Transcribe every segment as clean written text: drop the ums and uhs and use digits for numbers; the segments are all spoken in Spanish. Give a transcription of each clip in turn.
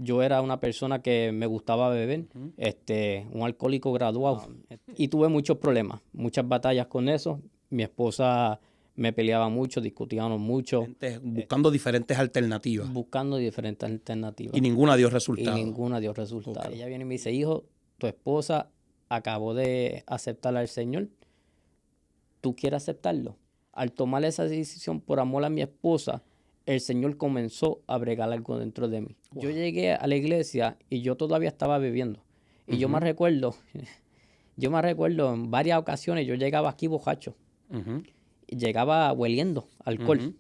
yo era una persona que me gustaba beber, un alcohólico graduado, y tuve muchos problemas, muchas batallas con eso. Mi esposa me peleaba mucho, discutíamos mucho. Buscando diferentes alternativas. Buscando diferentes alternativas. Y ninguna dio resultado. Okay. Ella viene y me dice, hijo, tu esposa acabó de aceptar al Señor. ¿Tú quieres aceptarlo? Al tomar esa decisión por amor a mi esposa, el Señor comenzó a bregar algo dentro de mí. Wow. Yo llegué a la iglesia y yo todavía estaba bebiendo. Y yo me recuerdo en varias ocasiones, yo llegaba aquí borracho. Y llegaba hueliendo alcohol.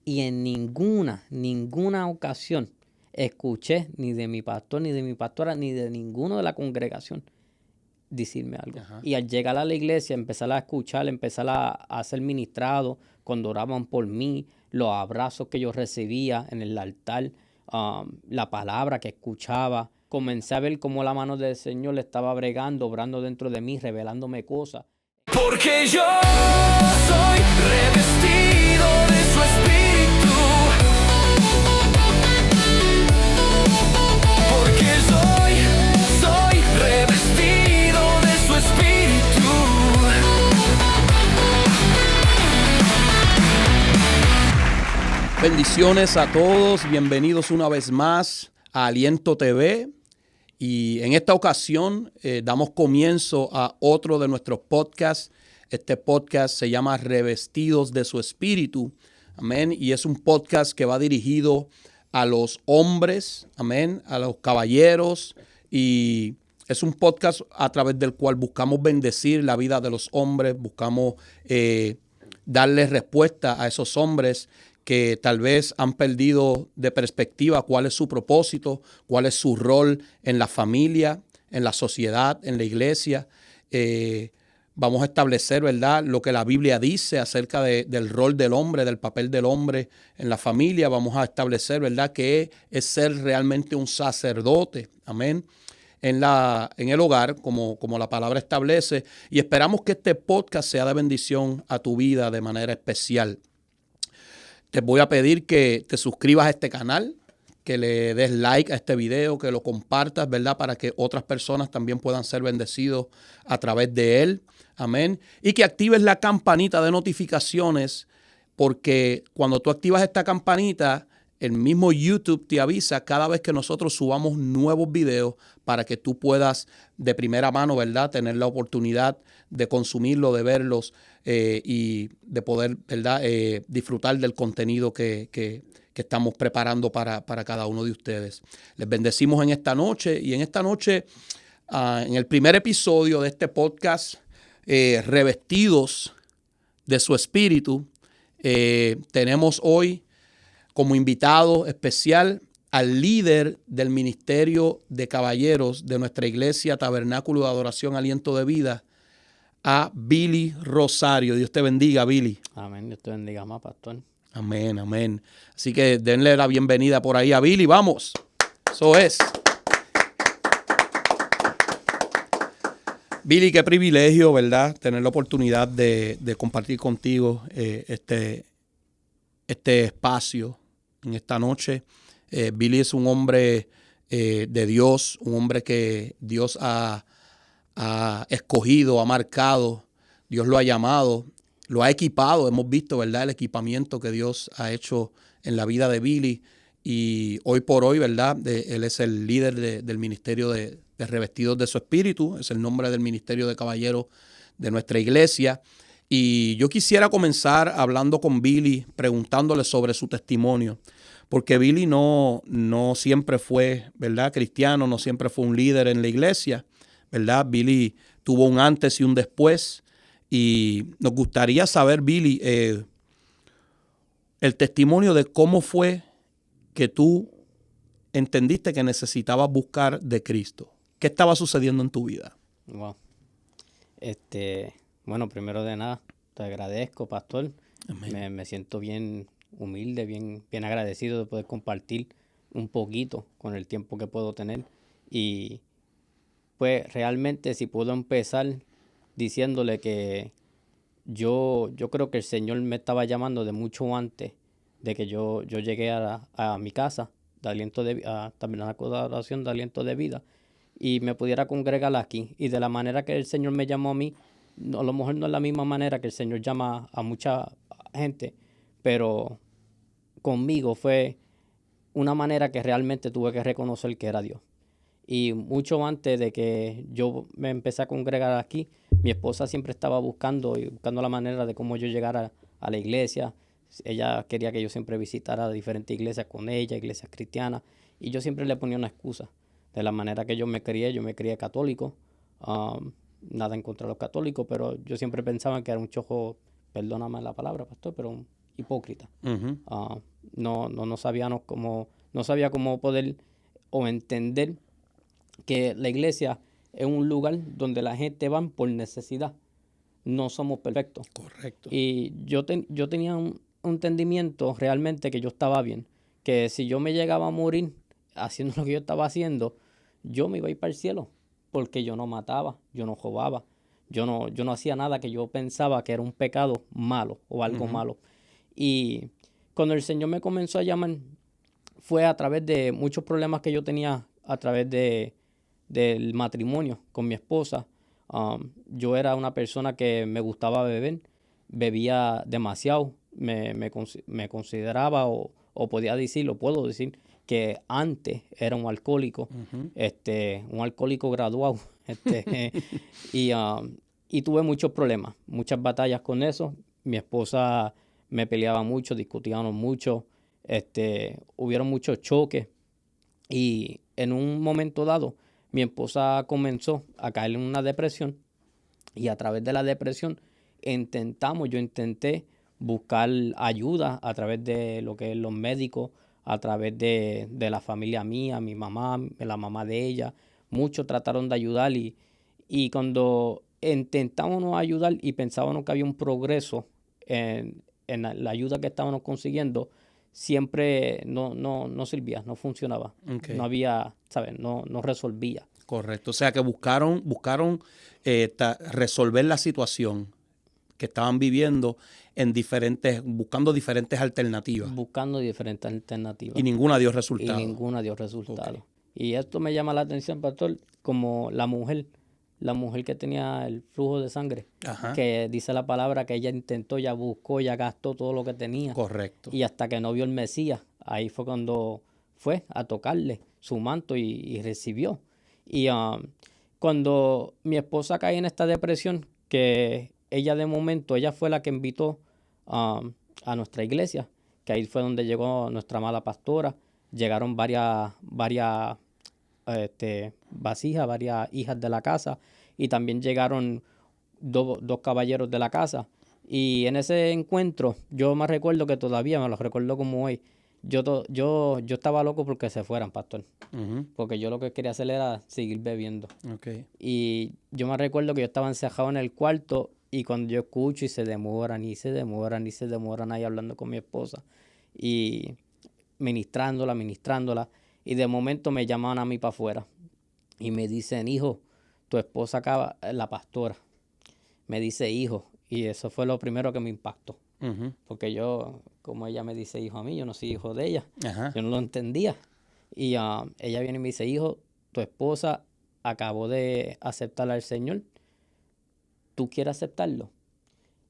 Y en ninguna ocasión escuché ni de mi pastor, ni de mi pastora, ni de ninguno de la congregación decirme algo. Y al llegar a la iglesia, empezar a escuchar, empezar a ser ministrado, cuando oraban por mí, los abrazos que yo recibía en el altar, la palabra que escuchaba, comencé a ver cómo la mano del Señor estaba bregando, obrando dentro de mí, revelándome cosas. Porque yo soy revestido de su espíritu. Porque soy revestido de su espíritu. Bendiciones a todos, bienvenidos una vez más a Aliento TV. Y en esta ocasión damos comienzo a otro de nuestros podcasts. Este podcast se llama Revestidos de su Espíritu. Amén. Y es un podcast que va dirigido a los hombres, amén, a los caballeros. Y es un podcast a través del cual buscamos bendecir la vida de los hombres, buscamos darles respuesta a esos hombres que tal vez han perdido de perspectiva cuál es su propósito, cuál es su rol en la familia, en la sociedad, en la iglesia. Vamos a establecer, ¿verdad?, lo que la Biblia dice acerca del rol del hombre, del papel del hombre en la familia. Vamos a establecer, ¿verdad?, qué es ser realmente un sacerdote, amén, en el hogar, como la palabra establece. Y esperamos que este podcast sea de bendición a tu vida de manera especial. Te voy a pedir que te suscribas a este canal, que le des like a este video, que lo compartas, ¿verdad? Para que otras personas también puedan ser bendecidos a través de él. Amén. Y que actives la campanita de notificaciones, porque cuando tú activas esta campanita, el mismo YouTube te avisa cada vez que nosotros subamos nuevos videos para que tú puedas de primera mano, ¿verdad?, tener la oportunidad de consumirlo, de verlos y de poder, ¿verdad?, disfrutar del contenido que estamos preparando para cada uno de ustedes. Les bendecimos en esta noche y en esta noche, en el primer episodio de este podcast, Revestidos de su Espíritu, tenemos hoy como invitado especial al líder del Ministerio de Caballeros de nuestra iglesia Tabernáculo de Adoración Aliento de Vida, a Billy Rosario. Dios te bendiga, Billy. Amén. Dios te bendiga más, pastor. Amén, amén. Así que denle la bienvenida por ahí a Billy. Vamos. Eso es. Billy, qué privilegio, ¿verdad?, tener la oportunidad de compartir contigo este espacio en esta noche. Billy es un hombre de Dios, un hombre que Dios ha escogido, ha marcado, Dios lo ha llamado, lo ha equipado. Hemos visto, ¿verdad?, el equipamiento que Dios ha hecho en la vida de Billy. Y hoy por hoy, ¿verdad?, él es el líder del ministerio de Revestidos de su Espíritu. Es el nombre del ministerio de caballeros de nuestra iglesia. Y yo quisiera comenzar hablando con Billy, preguntándole sobre su testimonio. Porque Billy no siempre fue, ¿verdad?, cristiano, no siempre fue un líder en la iglesia, ¿verdad? Billy tuvo un antes y un después. Y nos gustaría saber, Billy, el testimonio de cómo fue que tú entendiste que necesitabas buscar de Cristo. ¿Qué estaba sucediendo en tu vida? Wow. Bueno, primero de nada, te agradezco, pastor. Me siento bien humilde, bien agradecido de poder compartir un poquito con el tiempo que puedo tener. Y pues realmente si puedo empezar diciéndole que yo creo que el Señor me estaba llamando de mucho antes de que yo llegué a mi casa de aliento de tabernáculo de adoración de aliento de vida, y me pudiera congregar aquí. Y de la manera que el Señor me llamó a mí, a lo mejor no es la misma manera que el Señor llama a mucha gente, pero conmigo fue una manera que realmente tuve que reconocer que era Dios. Y mucho antes de que yo me empecé a congregar aquí, mi esposa siempre estaba buscando la manera de cómo yo llegara a la iglesia. Ella quería que yo siempre visitara diferentes iglesias con ella, iglesias cristianas, y yo siempre le ponía una excusa. De la manera que yo me crié católico. Nada en contra de los católicos, pero yo siempre pensaba que era un chojo, perdóname la palabra, pastor, pero un hipócrita. Ujú. No sabía cómo poder o entender que la iglesia es un lugar donde la gente va por necesidad. No somos perfectos. Correcto. Y yo tenía un entendimiento realmente que yo estaba bien. Que si yo me llegaba a morir haciendo lo que yo estaba haciendo, yo me iba a ir para el cielo. Porque yo no mataba, yo no robaba, yo no hacía nada que yo pensaba que era un pecado malo o algo malo. Y cuando el Señor me comenzó a llamar, fue a través de muchos problemas que yo tenía a través del matrimonio con mi esposa. Yo era una persona que me gustaba beber, bebía demasiado, me consideraba o podía decir, lo puedo decir, que antes era un alcohólico, un alcohólico graduado, y tuve muchos problemas, muchas batallas con eso. Mi esposa me peleaba mucho, discutíamos mucho, hubieron muchos choques, y en un momento dado mi esposa comenzó a caer en una depresión, y a través de la depresión yo intenté buscar ayuda a través de lo que es los médicos, a través de la familia mía, mi mamá, la mamá de ella. Muchos trataron de ayudar, y cuando intentábamos ayudar y pensábamos que había un progreso en la ayuda que estábamos consiguiendo, siempre no servía, no funcionaba. Okay. No había, ¿sabes? No resolvía. Correcto. O sea que buscaron resolver la situación que estaban viviendo buscando diferentes alternativas. Buscando diferentes alternativas. Y ninguna dio resultado. Okay. Y esto me llama la atención, pastor, como la mujer que tenía el flujo de sangre, Ajá. que dice la palabra que ella intentó, ya buscó, ya gastó todo lo que tenía. Correcto. Y hasta que no vio el Mesías, ahí fue cuando fue a tocarle su manto y recibió. Y cuando mi esposa cae en esta depresión, que ella de momento, ella fue la que invitó a nuestra iglesia, que ahí fue donde llegó nuestra amada pastora. Llegaron varias vasijas, varias hijas de la casa, y también llegaron dos caballeros de la casa. Y en ese encuentro, yo me recuerdo que todavía me lo recuerdo como hoy. Yo estaba loco porque se fueran, pastor. Ujú. Porque yo lo que quería hacer era seguir bebiendo. Okay. Y yo me recuerdo que yo estaba encerrado en el cuarto, y cuando yo escucho y se demoran ahí hablando con mi esposa y ministrándola, y de momento me llaman a mí para afuera y me dicen, hijo, tu esposa acaba, la pastora, me dice hijo, y eso fue lo primero que me impactó. Ujú. Porque yo, como ella me dice hijo a mí, yo no soy hijo de ella. Ajá. Yo no lo entendía. Y ella viene y me dice, hijo, tu esposa acabó de aceptar al Señor. ¿Tú quieres aceptarlo?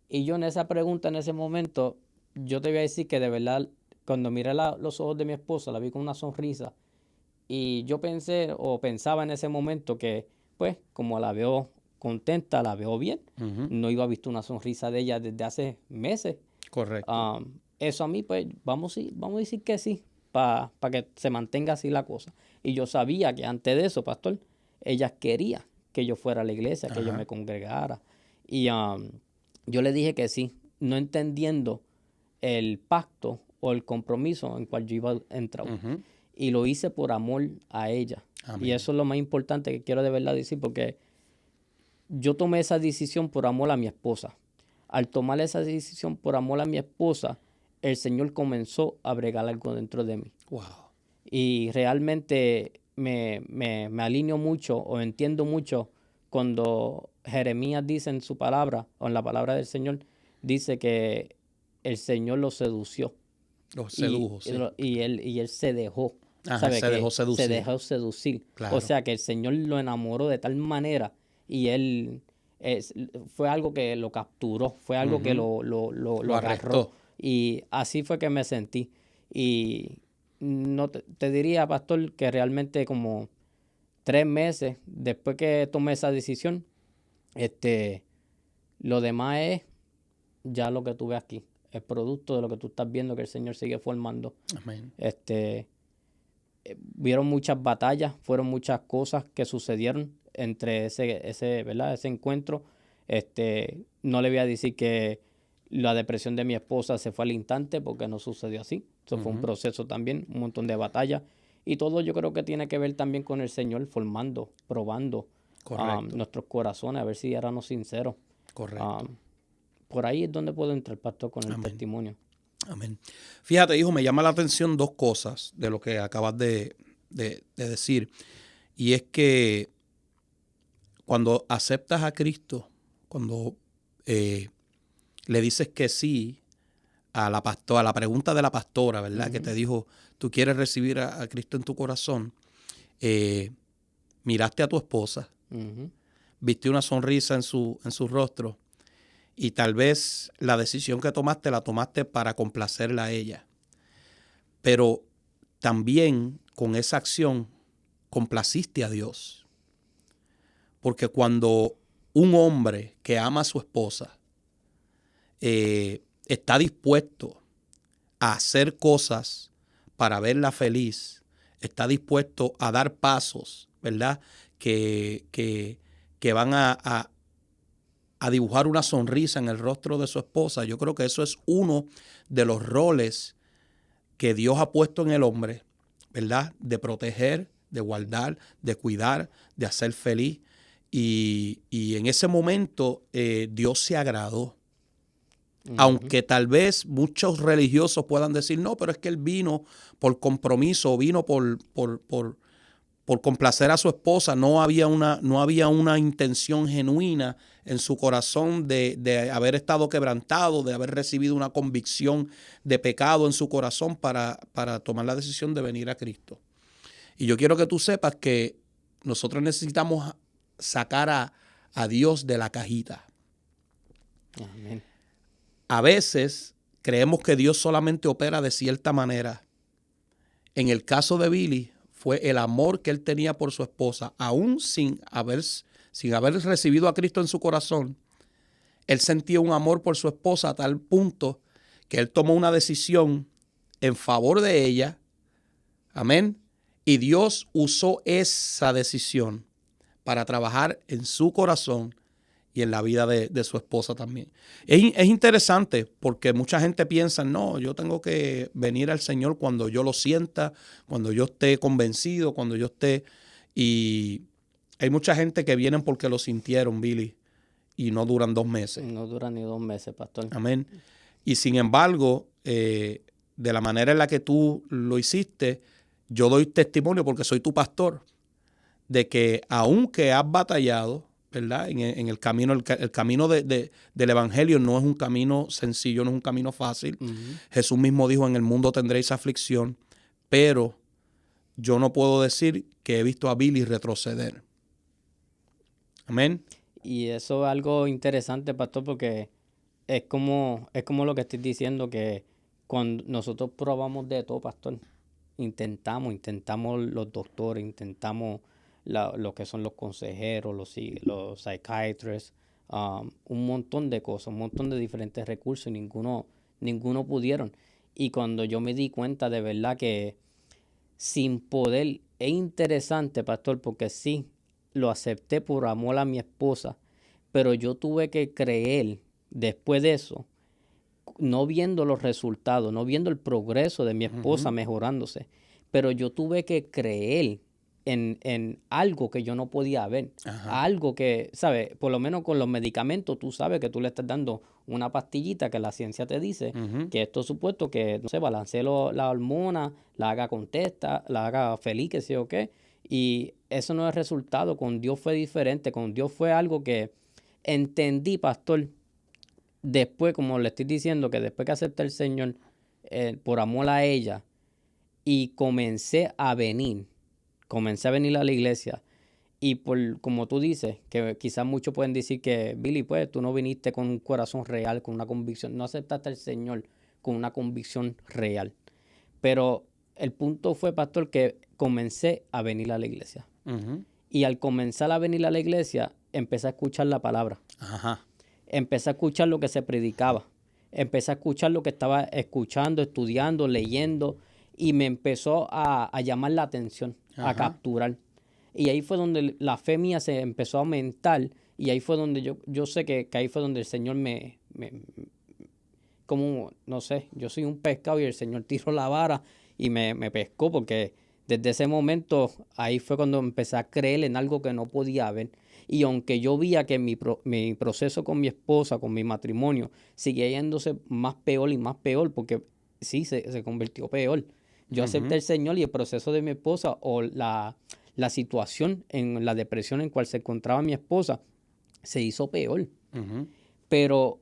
Y yo en esa pregunta, en ese momento, yo te voy a decir que de verdad, cuando miré los ojos de mi esposa, la vi con una sonrisa. Y yo pensaba en ese momento que, pues, como la veo contenta, la veo bien, Ujú. no iba a visto una sonrisa de ella desde hace meses. Correcto. Eso a mí, pues, vamos a decir que sí, para que se mantenga así la cosa. Y yo sabía que antes de eso, pastor, ella quería que yo fuera a la iglesia, que yo Ajá. me congregara. Y yo le dije que sí, no entendiendo el pacto o el compromiso en cual yo iba a entrar. Ujú. Y lo hice por amor a ella. Amén. Y eso es lo más importante que quiero de verdad decir, porque yo tomé esa decisión por amor a mi esposa. Al tomar esa decisión por amor a mi esposa, el Señor comenzó a bregar algo dentro de mí. Wow. Y realmente me alineo mucho o entiendo mucho cuando Jeremías dice en su palabra, o en la palabra del Señor, dice que el Señor lo sedució. Los sedujo, sí. Y él se dejó. Ajá, ¿sabe? se Que dejó seducir. se dejó seducir. Claro. O sea, que el Señor lo enamoró de tal manera y él fue algo que lo capturó, fue algo que lo agarró. arrestó. Y así fue que me sentí. Y no te diría, pastor, que realmente como 3 meses después que tomé esa decisión, lo demás es ya lo que tú ves aquí, el producto de lo que tú estás viendo que el Señor sigue formando. Amén. Vieron muchas batallas, fueron muchas cosas que sucedieron entre ¿verdad? Ese encuentro. No le voy a decir que la depresión de mi esposa se fue al instante porque no sucedió así. Eso fue un proceso también, un montón de batallas. Y todo yo creo que tiene que ver también con el Señor formando, probando nuestros corazones, a ver si éramos sinceros. Correcto. Por ahí es donde puedo entrar, pastor, con el testimonio. Amén. Fíjate, hijo, me llama la atención 2 cosas de lo que acabas de decir. Y es que cuando aceptas a Cristo, cuando le dices que sí a la pregunta de la pastora, ¿verdad? Que te dijo, tú quieres recibir a Cristo en tu corazón, miraste a tu esposa, viste una sonrisa en su rostro y tal vez la decisión que tomaste la tomaste para complacerla a ella. Pero también con esa acción complaciste a Dios. Porque cuando un hombre que ama a su esposa está dispuesto a hacer cosas para verla feliz, está dispuesto a dar pasos, ¿verdad? Que van a dibujar una sonrisa en el rostro de su esposa. Yo creo que eso es uno de los roles que Dios ha puesto en el hombre, ¿verdad? De proteger, de guardar, de cuidar, de hacer feliz. Y en ese momento Dios se agradó. Aunque tal vez muchos religiosos puedan decir, no, pero es que él vino por compromiso, vino por complacer a su esposa, no había una intención genuina en su corazón de haber estado quebrantado, de haber recibido una convicción de pecado en su corazón para tomar la decisión de venir a Cristo. Y yo quiero que tú sepas que nosotros necesitamos sacar a Dios de la cajita. Amén. A veces creemos que Dios solamente opera de cierta manera. En el caso de Billy, fue el amor que él tenía por su esposa, aún sin haber recibido a Cristo en su corazón. Él sentía un amor por su esposa a tal punto que él tomó una decisión en favor de ella. Amén. Y Dios usó esa decisión para trabajar en su corazón y en la vida de su esposa también. Es interesante porque mucha gente piensa, no, yo tengo que venir al Señor cuando yo lo sienta, cuando yo esté convencido, cuando yo esté... Y hay mucha gente que vienen porque lo sintieron, Billy, y no duran 2 meses. No duran ni 2 meses, pastor. Amén. Y sin embargo, de la manera en la que tú lo hiciste, yo doy testimonio porque soy tu pastor, de que aunque has batallado, ¿verdad? En el camino, el camino del Evangelio no es un camino sencillo, no es un camino fácil. Jesús mismo dijo, en el mundo tendréis aflicción, pero yo no puedo decir que he visto a Billy retroceder. Amén. Y eso es algo interesante, pastor, porque es como lo que estoy diciendo, que cuando nosotros probamos de todo, pastor, intentamos los doctores, intentamos lo que son los consejeros, los psychiatrists, un montón de cosas, un montón de diferentes recursos y ninguno pudieron. Y cuando yo me di cuenta de verdad que sin poder, es interesante, pastor, porque sí, lo acepté por amor a mi esposa, pero yo tuve que creer después de eso, no viendo los resultados, no viendo el progreso de mi esposa mejorándose, pero yo tuve que creer en algo que yo no podía ver. Algo que, ¿sabes? Por lo menos con los medicamentos, tú sabes que tú le estás dando una pastillita que la ciencia te dice que esto es supuesto que, no sé, balancee la hormona, la haga contesta, la haga feliz, que sé o qué. Y eso no es resultado. Con Dios fue diferente. Con Dios fue algo que entendí, pastor, después, como le estoy diciendo, que después que acepté al Señor por amor a ella, y comencé a venir a la iglesia. Y como tú dices, que quizás muchos pueden decir que, Billy, pues tú no viniste con un corazón real, con una convicción, no aceptaste al Señor con una convicción real. Pero el punto fue, pastor, que comencé a venir a la iglesia. Ujú. Y al comenzar a venir a la iglesia, empecé a escuchar la palabra. Ajá. Empecé a escuchar lo que se predicaba. Empecé a escuchar lo que estaba escuchando, estudiando, leyendo. Y me empezó a llamar la atención, a Ajá. capturar. Y ahí fue donde la fe mía se empezó a aumentar. Y ahí fue donde yo sé que ahí fue donde el Señor como, no sé, yo soy un pescado y el Señor tiró la vara y me pescó, porque desde ese momento ahí fue cuando empecé a creer en algo que no podía ver. Y aunque yo veía que mi proceso con mi esposa, con mi matrimonio, seguía yéndose más peor y más peor, porque sí, se convirtió peor. Yo acepté al Señor y el proceso de mi esposa, o la situación en la depresión en cual se encontraba mi esposa, se hizo peor. Ujú. Pero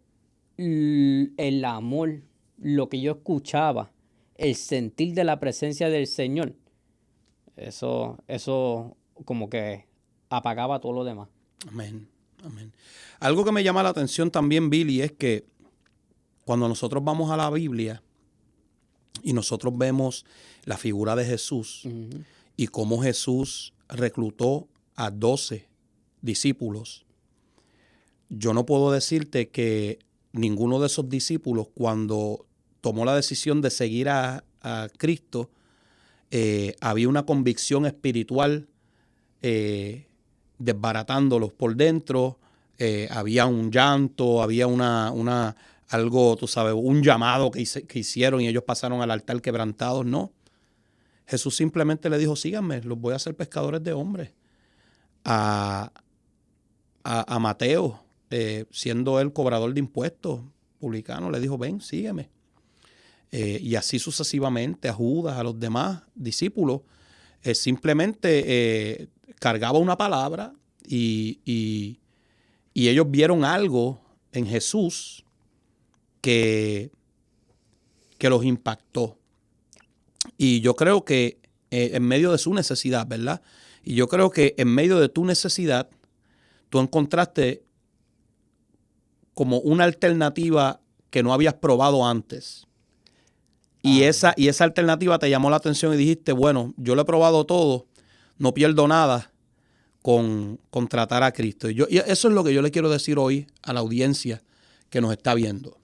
el amor, lo que yo escuchaba, el sentir de la presencia del Señor, eso como que apagaba todo lo demás. Amén. Amén. Algo que me llama la atención también, Billy, es que cuando nosotros vamos a la Biblia y nosotros vemos la figura de Jesús Ujú. y cómo Jesús reclutó a 12 discípulos, yo no puedo decirte que ninguno de esos discípulos, cuando tomó la decisión de seguir a Cristo, había una convicción espiritual desbaratándolos por dentro. Había un llanto, había algo, tú sabes, un llamado que hicieron y ellos pasaron al altar quebrantados. No. Jesús simplemente le dijo, síganme, los voy a hacer pescadores de hombres. A Mateo, siendo él cobrador de impuestos publicano, le dijo, ven, sígueme. Y así sucesivamente a Judas, a los demás discípulos, simplemente cargaba una palabra y ellos vieron algo en Jesús que los impactó. Y yo creo que en medio de su necesidad, ¿verdad? Y yo creo que en medio de tu necesidad, tú encontraste como una alternativa que no habías probado antes. Y esa alternativa te llamó la atención y dijiste, bueno, yo lo he probado todo, no pierdo nada con tratar a Cristo. Y eso es lo que yo le quiero decir hoy a la audiencia que nos está viendo.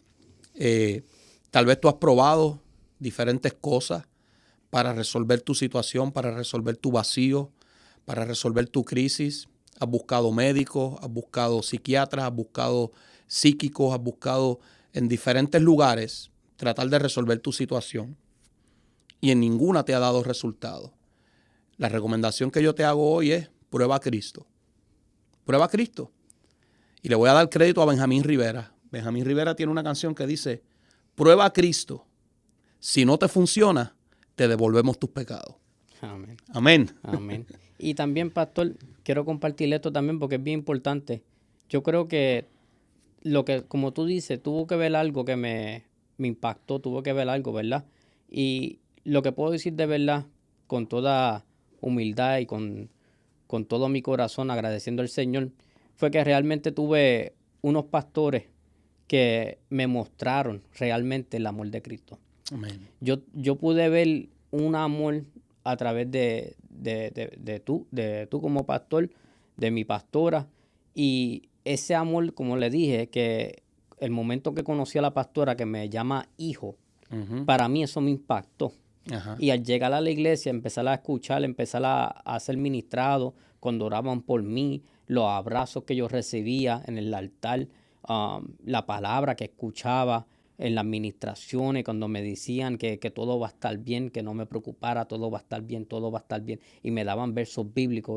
Tal vez tú has probado diferentes cosas para resolver tu situación, para resolver tu vacío, para resolver tu crisis. Has buscado médicos, has buscado psiquiatras, has buscado psíquicos, has buscado en diferentes lugares tratar de resolver tu situación. Y en ninguna te ha dado resultado. La recomendación que yo te hago hoy es prueba a Cristo. Prueba a Cristo. Y le voy a dar crédito a Benjamín Rivera. Benjamín Rivera tiene una canción que dice, prueba a Cristo. Si no te funciona, te devolvemos tus pecados. Amén. Amén. Amén. Y también, pastor, quiero compartir esto también porque es bien importante. Yo creo que como tú dices, tuvo que ver algo que me impactó, tuvo que ver algo, ¿verdad? Y lo que puedo decir de verdad, con toda humildad y con todo mi corazón, agradeciendo al Señor, fue que realmente tuve unos pastores que me mostraron realmente el amor de Cristo. Amén. Yo pude ver un amor a través de tú como pastor, de mi pastora, y ese amor, como le dije, que el momento que conocí a la pastora que me llama hijo, Uh-huh. para mí eso me impactó. Ajá. Y al llegar a la iglesia, empezar a escuchar, empezar a ser ministrado, cuando oraban por mí, los abrazos que yo recibía en el altar, la palabra que escuchaba en las administraciones, cuando me decían que todo va a estar bien, que no me preocupara, todo va a estar bien, todo va a estar bien. Y me daban versos bíblicos,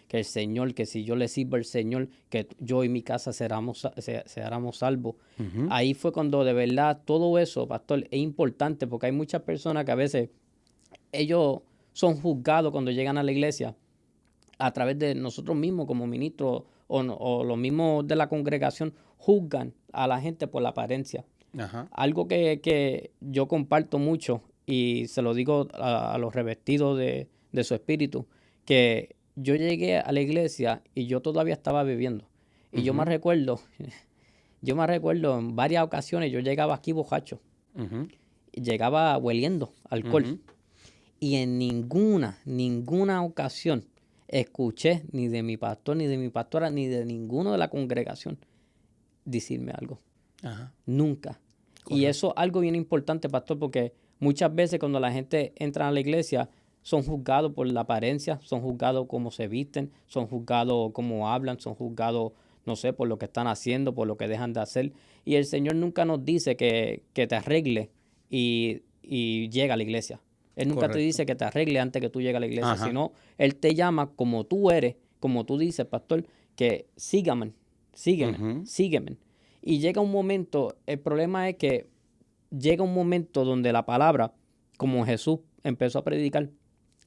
que el Señor, que si yo le sirvo al Señor, que yo y mi casa seremos salvos. Uh-huh. Ahí fue cuando de verdad todo eso, pastor, es importante, porque hay muchas personas que a veces ellos son juzgados cuando llegan a la iglesia a través de nosotros mismos como ministros o los mismos de la congregación juzgan a la gente por la apariencia. Ajá. Algo que yo comparto mucho y se lo digo a los revestidos de su espíritu, que yo llegué a la iglesia y yo todavía estaba bebiendo. Y yo me recuerdo en varias ocasiones, yo llegaba aquí borracho. Y llegaba hueliendo alcohol. Y en ninguna ocasión escuché ni de mi pastor, ni de mi pastora, ni de ninguno de la congregación decirme algo. Ajá. Nunca. Correcto. Y eso es algo bien importante, pastor, porque muchas veces cuando la gente entra a la iglesia son juzgados por la apariencia, son juzgados cómo se visten, son juzgados cómo hablan, son juzgados, no sé, por lo que están haciendo, por lo que dejan de hacer. Y el Señor nunca nos dice que te arregle y llega a la iglesia. Él nunca Correcto. te dice que te arregle antes que tú llegues a la iglesia, Ajá. sino Él te llama como tú eres, como tú dices, pastor, que sígame. Y llega un momento, el problema es que llega un momento donde la palabra, como Jesús empezó a predicar,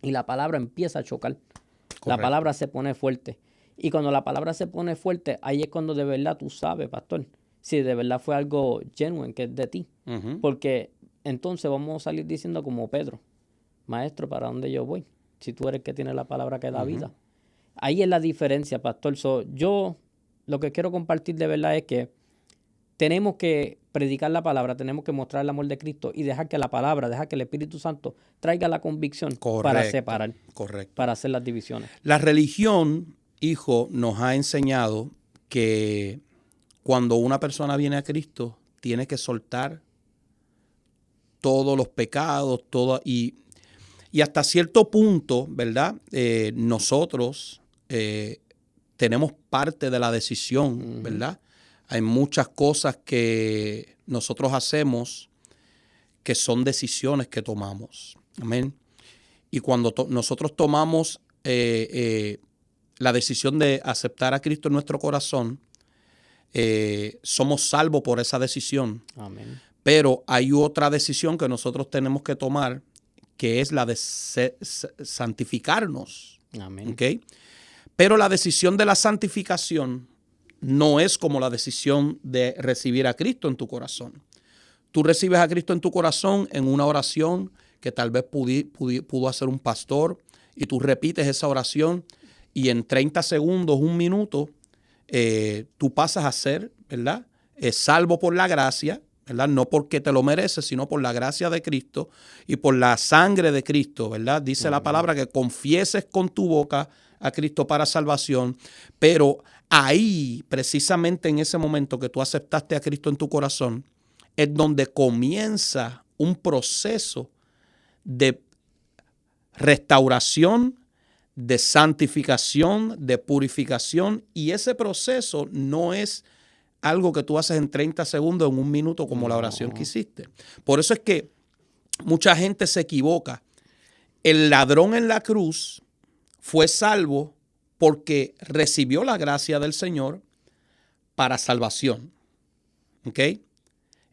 y la palabra empieza a chocar. La Correcto. palabra se pone fuerte. Y cuando la palabra se pone fuerte, ahí es cuando de verdad tú sabes, pastor, si de verdad fue algo genuine, que es de ti. Porque entonces vamos a salir diciendo como Pedro, maestro, ¿para dónde yo voy? Si tú eres el que tiene la palabra que da vida. Ahí es la diferencia, pastor. Yo lo que quiero compartir de verdad es que tenemos que predicar la palabra, tenemos que mostrar el amor de Cristo y dejar que la palabra, dejar que el Espíritu Santo traiga la convicción para separar, Correcto. para hacer las divisiones. La religión, hijo, nos ha enseñado que cuando una persona viene a Cristo, tiene que soltar todos los pecados, y hasta cierto punto, ¿verdad? Nosotros tenemos parte de la decisión, ¿verdad? Hay muchas cosas que nosotros hacemos que son decisiones que tomamos. Amén. Y cuando nosotros tomamos la decisión de aceptar a Cristo en nuestro corazón, somos salvos por esa decisión. Amén. Pero hay otra decisión que nosotros tenemos que tomar, que es la de santificarnos. Amén. ¿Okay? Pero la decisión de la santificación no es como la decisión de recibir a Cristo en tu corazón. Tú recibes a Cristo en tu corazón en una oración que tal vez pudo hacer un pastor, y tú repites esa oración y en 30 segundos, 1 minuto, tú pasas a ser, ¿verdad? Salvo por la gracia, ¿verdad? No porque te lo mereces, sino por la gracia de Cristo y por la sangre de Cristo, ¿verdad? Dice la palabra que confieses con tu boca a Cristo para salvación, pero ahí, precisamente en ese momento que tú aceptaste a Cristo en tu corazón, es donde comienza un proceso de restauración, de santificación, de purificación, y ese proceso no es algo que tú haces en 30 segundos, en 1 minuto, como la oración que hiciste. Por eso es que mucha gente se equivoca. El ladrón en la cruz fue salvo porque recibió la gracia del Señor para salvación. ¿Ok?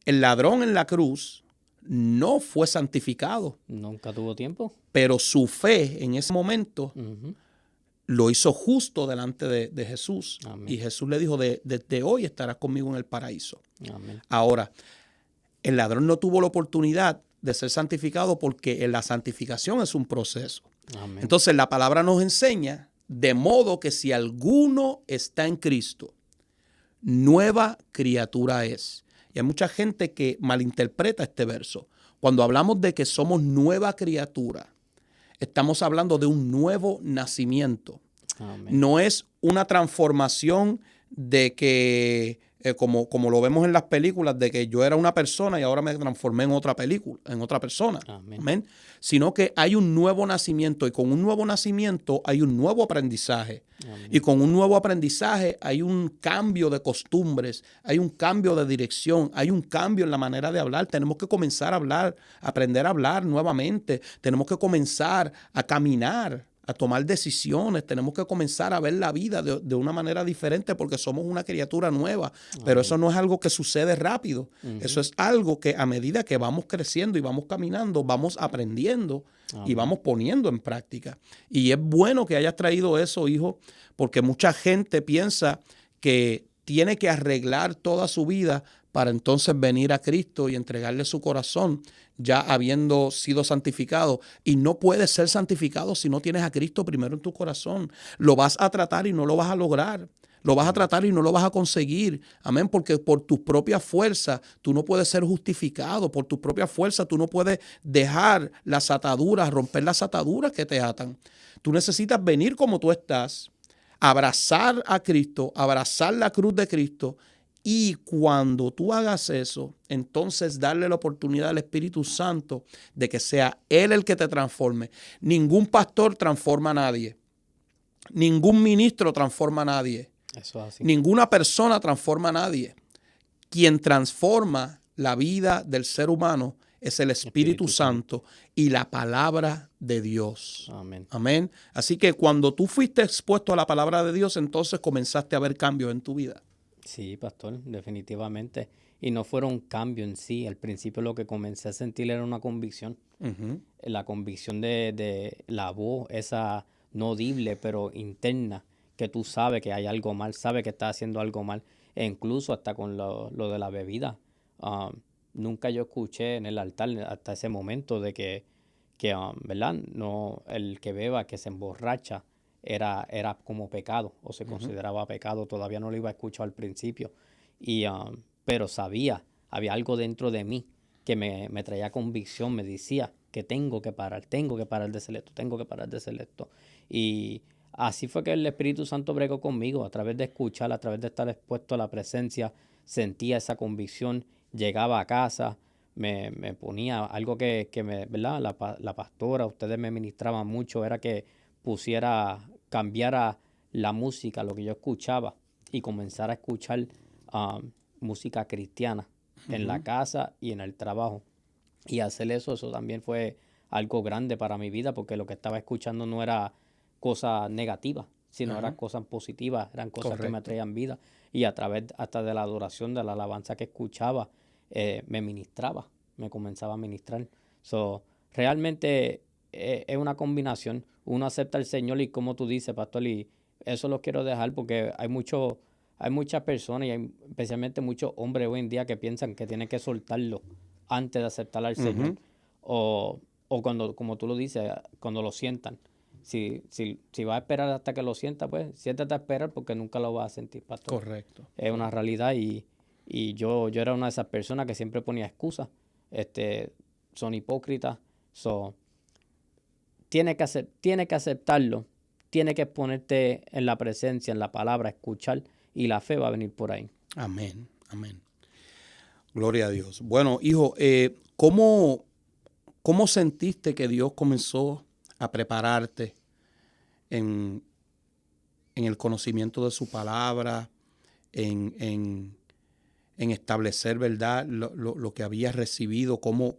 El ladrón en la cruz no fue santificado. Nunca tuvo tiempo. Pero su fe en ese momento lo hizo justo delante de Jesús. Amén. Y Jesús le dijo, desde hoy estarás conmigo en el paraíso. Amén. Ahora, el ladrón no tuvo la oportunidad de ser santificado porque la santificación es un proceso. Amén. Entonces la palabra nos enseña, de modo que si alguno está en Cristo, nueva criatura es. Y hay mucha gente que malinterpreta este verso. Cuando hablamos de que somos nueva criatura, estamos hablando de un nuevo nacimiento. Amén. No es una transformación de que, como lo vemos en las películas, de que yo era una persona y ahora me transformé en otra persona. Amén. Amén. Sino que hay un nuevo nacimiento, y con un nuevo nacimiento hay un nuevo aprendizaje. Amén. Y con un nuevo aprendizaje hay un cambio de costumbres, hay un cambio de dirección, hay un cambio en la manera de hablar. Tenemos que comenzar a hablar, aprender a hablar nuevamente. Tenemos que comenzar a caminar, a tomar decisiones. Tenemos que comenzar a ver la vida de una manera diferente porque somos una criatura nueva. Pero eso no es algo que sucede rápido. Eso es algo que a medida que vamos creciendo y vamos caminando, vamos aprendiendo y vamos poniendo en práctica. Y es bueno que hayas traído eso, hijo, porque mucha gente piensa que tiene que arreglar toda su vida para entonces venir a Cristo y entregarle su corazón. ya habiendo sido santificado, y no puedes ser santificado si no tienes a Cristo primero en tu corazón. Lo vas a tratar y no lo vas a lograr. Lo vas a tratar y no lo vas a conseguir. Amén. Porque por tus propias fuerzas tú no puedes ser justificado. Por tus propias fuerzas tú no puedes dejar las ataduras, romper las ataduras que te atan. Tú necesitas venir como tú estás, abrazar a Cristo, abrazar la cruz de Cristo. Y cuando tú hagas eso, entonces darle la oportunidad al Espíritu Santo de que sea Él el que te transforme. Ningún pastor transforma a nadie. Ningún ministro transforma a nadie. Eso es así. Ninguna persona transforma a nadie. Quien transforma la vida del ser humano es el Espíritu Santo y la palabra de Dios. Amén. Amén. Así que cuando tú fuiste expuesto a la palabra de Dios, entonces comenzaste a ver cambios en tu vida. Sí, pastor, definitivamente. Y no fueron cambios en sí. Al principio lo que comencé a sentir era una convicción. La convicción de la voz, esa no audible, pero interna, que tú sabes que hay algo mal, sabes que estás haciendo algo mal. E incluso hasta con lo de la bebida. Nunca yo escuché en el altar hasta ese momento de que ¿verdad? No, el que beba, que se emborracha, era como pecado o se consideraba pecado. Todavía no lo iba a escuchar al principio. Pero sabía, había algo dentro de mí que me traía convicción, me decía que tengo que parar de hacer esto, tengo que parar de hacer esto. Y así fue que el Espíritu Santo bregó conmigo, a través de escuchar, a través de estar expuesto a la presencia, sentía esa convicción, llegaba a casa, me ponía algo que me, ¿verdad? La pastora, ustedes me ministraban mucho, era que cambiara la música, lo que yo escuchaba, y comenzara a escuchar música cristiana en la casa y en el trabajo. Y hacer eso también fue algo grande para mi vida, porque lo que estaba escuchando no era cosas negativas, sino eran cosas positivas, eran cosas que me traían vida. Y a través hasta de la adoración, de la alabanza que escuchaba, me ministraba, me comenzaba a ministrar. Realmente es una combinación. Uno acepta al Señor y, como tú dices, pastor, y eso lo quiero dejar porque hay muchas personas, y especialmente muchos hombres hoy en día, que piensan que tienen que soltarlo antes de aceptar al Señor. O cuando, como tú lo dices, cuando lo sientan. Si vas a esperar hasta que lo sientas, pues siéntate a esperar, porque nunca lo vas a sentir, pastor. Correcto. Es una realidad, y yo era una de esas personas que siempre ponía excusas. Son hipócritas. Tiene que aceptarlo. Tiene que ponerte en la presencia, en la palabra, escuchar, y la fe va a venir por ahí. Amén, amén. Gloria a Dios. Bueno, hijo, ¿cómo sentiste que Dios comenzó a prepararte en el conocimiento de su palabra, en establecer, ¿verdad?, lo que habías recibido? ¿Cómo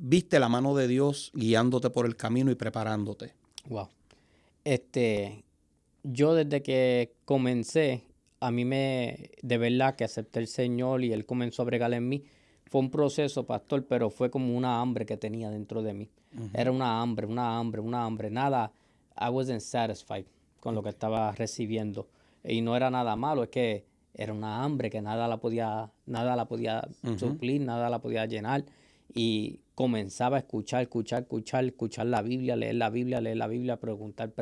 viste la mano de Dios guiándote por el camino y preparándote? Wow. Yo desde que comencé, de verdad que acepté al Señor y Él comenzó a bregar en mí. Fue un proceso, pastor, pero fue como una hambre que tenía dentro de mí. Era una hambre. Nada, I wasn't satisfied con lo que estaba recibiendo. Y no era nada malo, es que era una hambre que nada la podía suplir, nada la podía llenar. Y comenzaba a escuchar la Biblia, leer la Biblia, preguntar.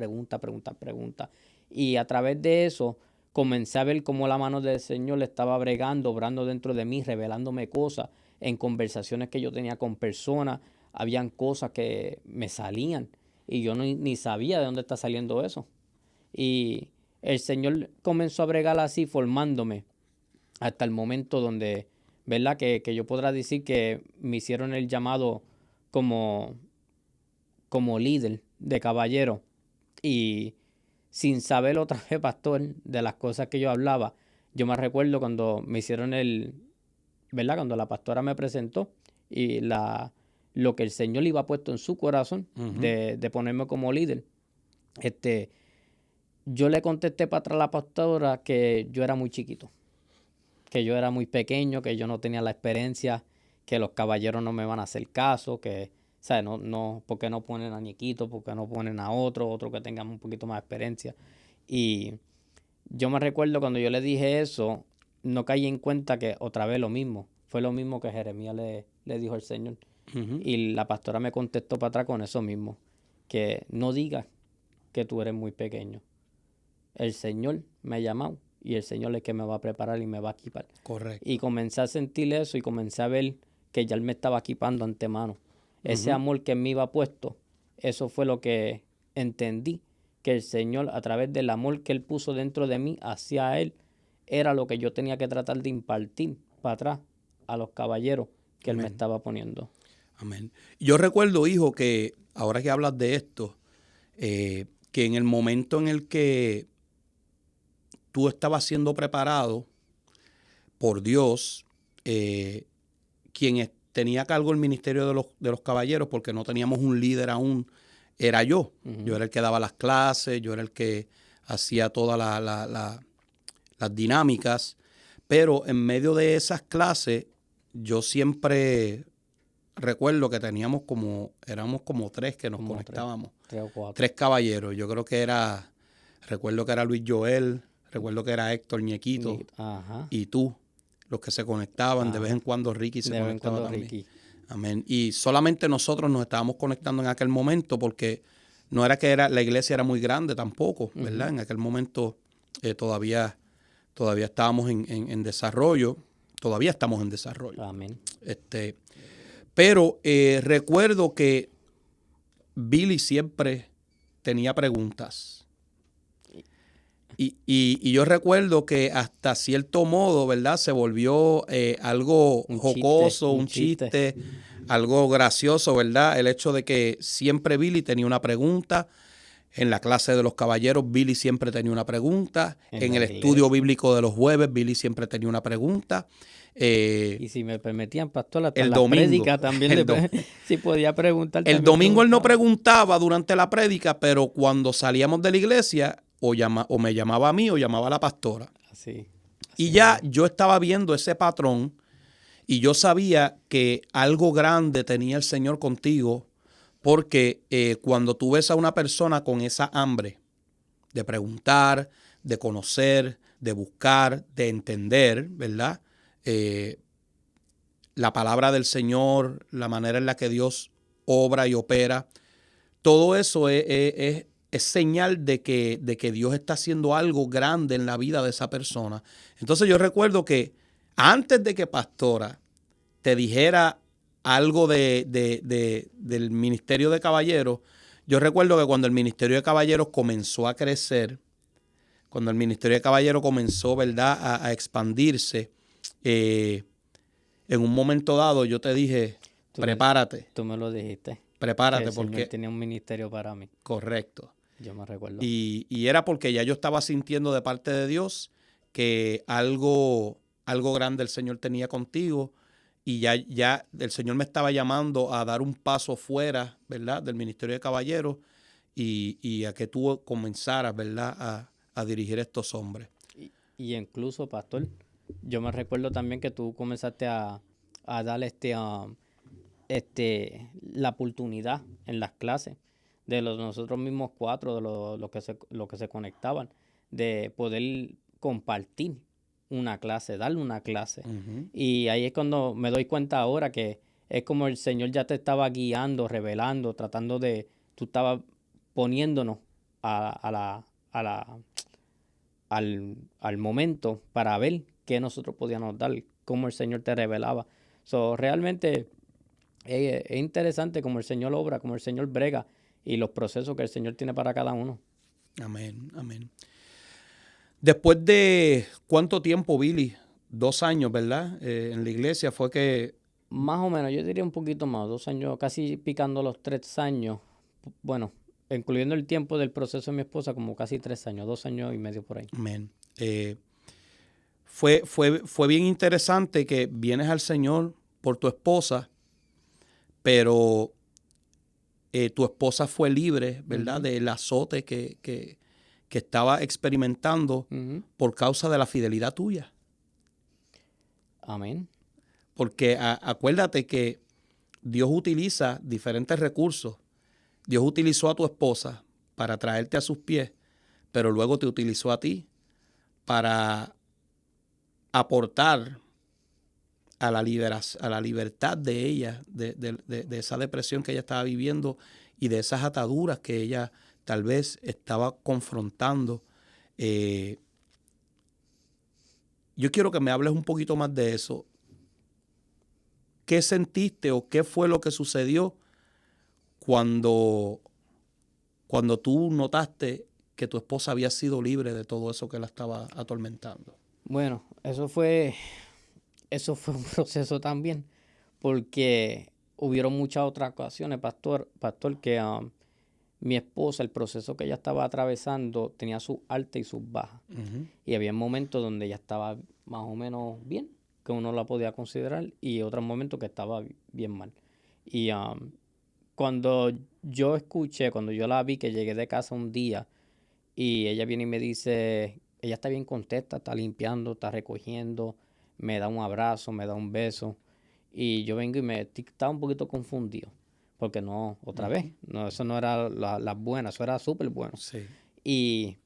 Y a través de eso comencé a ver cómo la mano del Señor le estaba bregando, obrando dentro de mí, revelándome cosas en conversaciones que yo tenía con personas. Habían cosas que me salían y yo ni sabía de dónde está saliendo eso. Y el Señor comenzó a bregar así, formándome hasta el momento donde, ¿verdad?, que yo podrá decir que me hicieron el llamado como líder de caballero. Y sin saber otra vez, pastor, de las cosas que yo hablaba, yo me recuerdo cuando me hicieron ¿verdad?, cuando la pastora me presentó y lo que el Señor iba puesto en su corazón de ponerme como líder. Yo le contesté para atrás a la pastora que yo era muy chiquito, que yo era muy pequeño, que yo no tenía la experiencia, que los caballeros no me van a hacer caso, que, ¿sabes? No, porque no ponen a Niquito, porque no ponen a otro que tenga un poquito más de experiencia. Y yo me recuerdo cuando yo le dije eso, no caí en cuenta que otra vez lo mismo. Fue lo mismo que Jeremías le dijo el Señor. Ujú. Y la pastora me contestó para atrás con eso mismo, que no digas que tú eres muy pequeño. El Señor me ha llamado y el Señor es el que me va a preparar y me va a equipar. Correcto. Y comencé a sentir eso y comencé a ver que ya Él me estaba equipando antemano. Ese Ujú. amor que en mí iba puesto, eso fue lo que entendí, que el Señor, a través del amor que Él puso dentro de mí hacia Él, era lo que yo tenía que tratar de impartir para atrás a los caballeros que Él me Amén. estaba poniendo. Amén. Yo recuerdo, hijo, que ahora que hablas de esto, que en el momento en el que tú estabas siendo preparado por Dios, quien tenía a cargo el ministerio de los caballeros, porque no teníamos un líder aún, era yo. Ujú. Yo era el que daba las clases, yo era el que hacía todas las dinámicas, pero en medio de esas clases yo siempre recuerdo que éramos como tres que nos Como conectábamos. 3 o 4. 3 caballeros. Yo creo que recuerdo que era Luis Joel, recuerdo que era Héctor Ñequito Ajá. y tú, los que se conectaban. De vez en cuando Ricky se De vez en conectaba cuando también. Ricky. Amén. Y solamente nosotros nos estábamos conectando en aquel momento porque no era que la iglesia era muy grande tampoco, ¿verdad? En aquel momento todavía estábamos en desarrollo, todavía estamos en desarrollo. Amén. Pero recuerdo que Billy siempre tenía preguntas. Y yo recuerdo que hasta cierto modo, ¿verdad? Se volvió algo Un jocoso, chiste, un chiste, algo gracioso, ¿verdad? El hecho de que siempre Billy tenía una pregunta. En la clase de los caballeros, Billy siempre tenía una pregunta. En la el iglesia. estudio bíblico de los jueves, Billy siempre tenía una pregunta. Y si me permitían, pastor, hasta el la domingo, prédica también si podía preguntar. El también domingo él no preguntaba. preguntaba durante la prédica, pero cuando salíamos de la iglesia, o me llamaba a mí o llamaba a la pastora. Así. Y ya yo estaba viendo ese patrón y yo sabía que algo grande tenía el Señor contigo, porque cuando tú ves a una persona con esa hambre de preguntar, de conocer, de buscar, de entender, ¿verdad? La palabra del Señor, la manera en la que Dios obra y opera, todo eso es señal de que Dios está haciendo algo grande en la vida de esa persona. Entonces yo recuerdo que antes de que pastora te dijera algo del Ministerio de Caballeros, yo recuerdo que cuando el Ministerio de Caballeros comenzó a crecer, cuando el Ministerio de Caballeros comenzó, ¿verdad?, a expandirse, en un momento dado yo te dije, prepárate. Tú me lo dijiste. Prepárate, que el porque Señor tenía un ministerio para mí. correcto. Yo me recuerdo. Y era porque ya yo estaba sintiendo de parte de Dios que algo grande el Señor tenía contigo, y ya el Señor me estaba llamando a dar un paso fuera, ¿verdad?, del Ministerio de Caballeros y a que tú comenzaras, ¿verdad?, a dirigir estos hombres. Y incluso, pastor, yo me recuerdo también que tú comenzaste a dar la oportunidad en las clases de nosotros mismos 4, de los que se conectaban, de poder compartir una clase, darle una clase. Uh-huh. Y ahí es cuando me doy cuenta ahora que es como el Señor ya te estaba guiando, revelando, tratando de, tú estabas poniéndonos al momento para ver qué nosotros podíamos dar, cómo el Señor te revelaba. Realmente es interesante cómo el Señor obra, cómo el Señor brega y los procesos que el Señor tiene para cada uno. Amén, amén. Después de ¿cuánto tiempo, Billy? 2 años, ¿verdad? En la iglesia fue que... Más o menos, yo diría un poquito más, 2 años, casi picando los 3 años. Bueno, incluyendo el tiempo del proceso de mi esposa, como casi 3 años, 2 años y medio por ahí. Amén. Fue bien interesante que vienes al Señor por tu esposa, pero tu esposa fue libre, ¿verdad?, del azote que estaba experimentando por causa de la fidelidad tuya. Amén. Porque acuérdate que Dios utiliza diferentes recursos. Dios utilizó a tu esposa para traerte a sus pies, pero luego te utilizó a ti para aportar a la libertad de ella, de esa depresión que ella estaba viviendo y de esas ataduras que ella tal vez estaba confrontando. Yo quiero que me hables un poquito más de eso. ¿Qué sentiste o qué fue lo que sucedió cuando tú notaste que tu esposa había sido libre de todo eso que la estaba atormentando? Bueno, eso fue un proceso también, porque hubieron muchas otras ocasiones, pastor, que mi esposa, el proceso que ella estaba atravesando, tenía sus altas y sus bajas. Uh-huh. Y había momentos donde ella estaba más o menos bien, que uno la podía considerar, y otros momentos que estaba bien mal. Y cuando yo la vi, que llegué de casa un día, y ella viene y me dice, ella está bien contenta, está limpiando, está recogiendo, me da un abrazo, me da un beso, y yo vengo y estaba un poquito confundido, porque no, otra vez, no, eso no era las buenas, eso era súper bueno. Sí. Y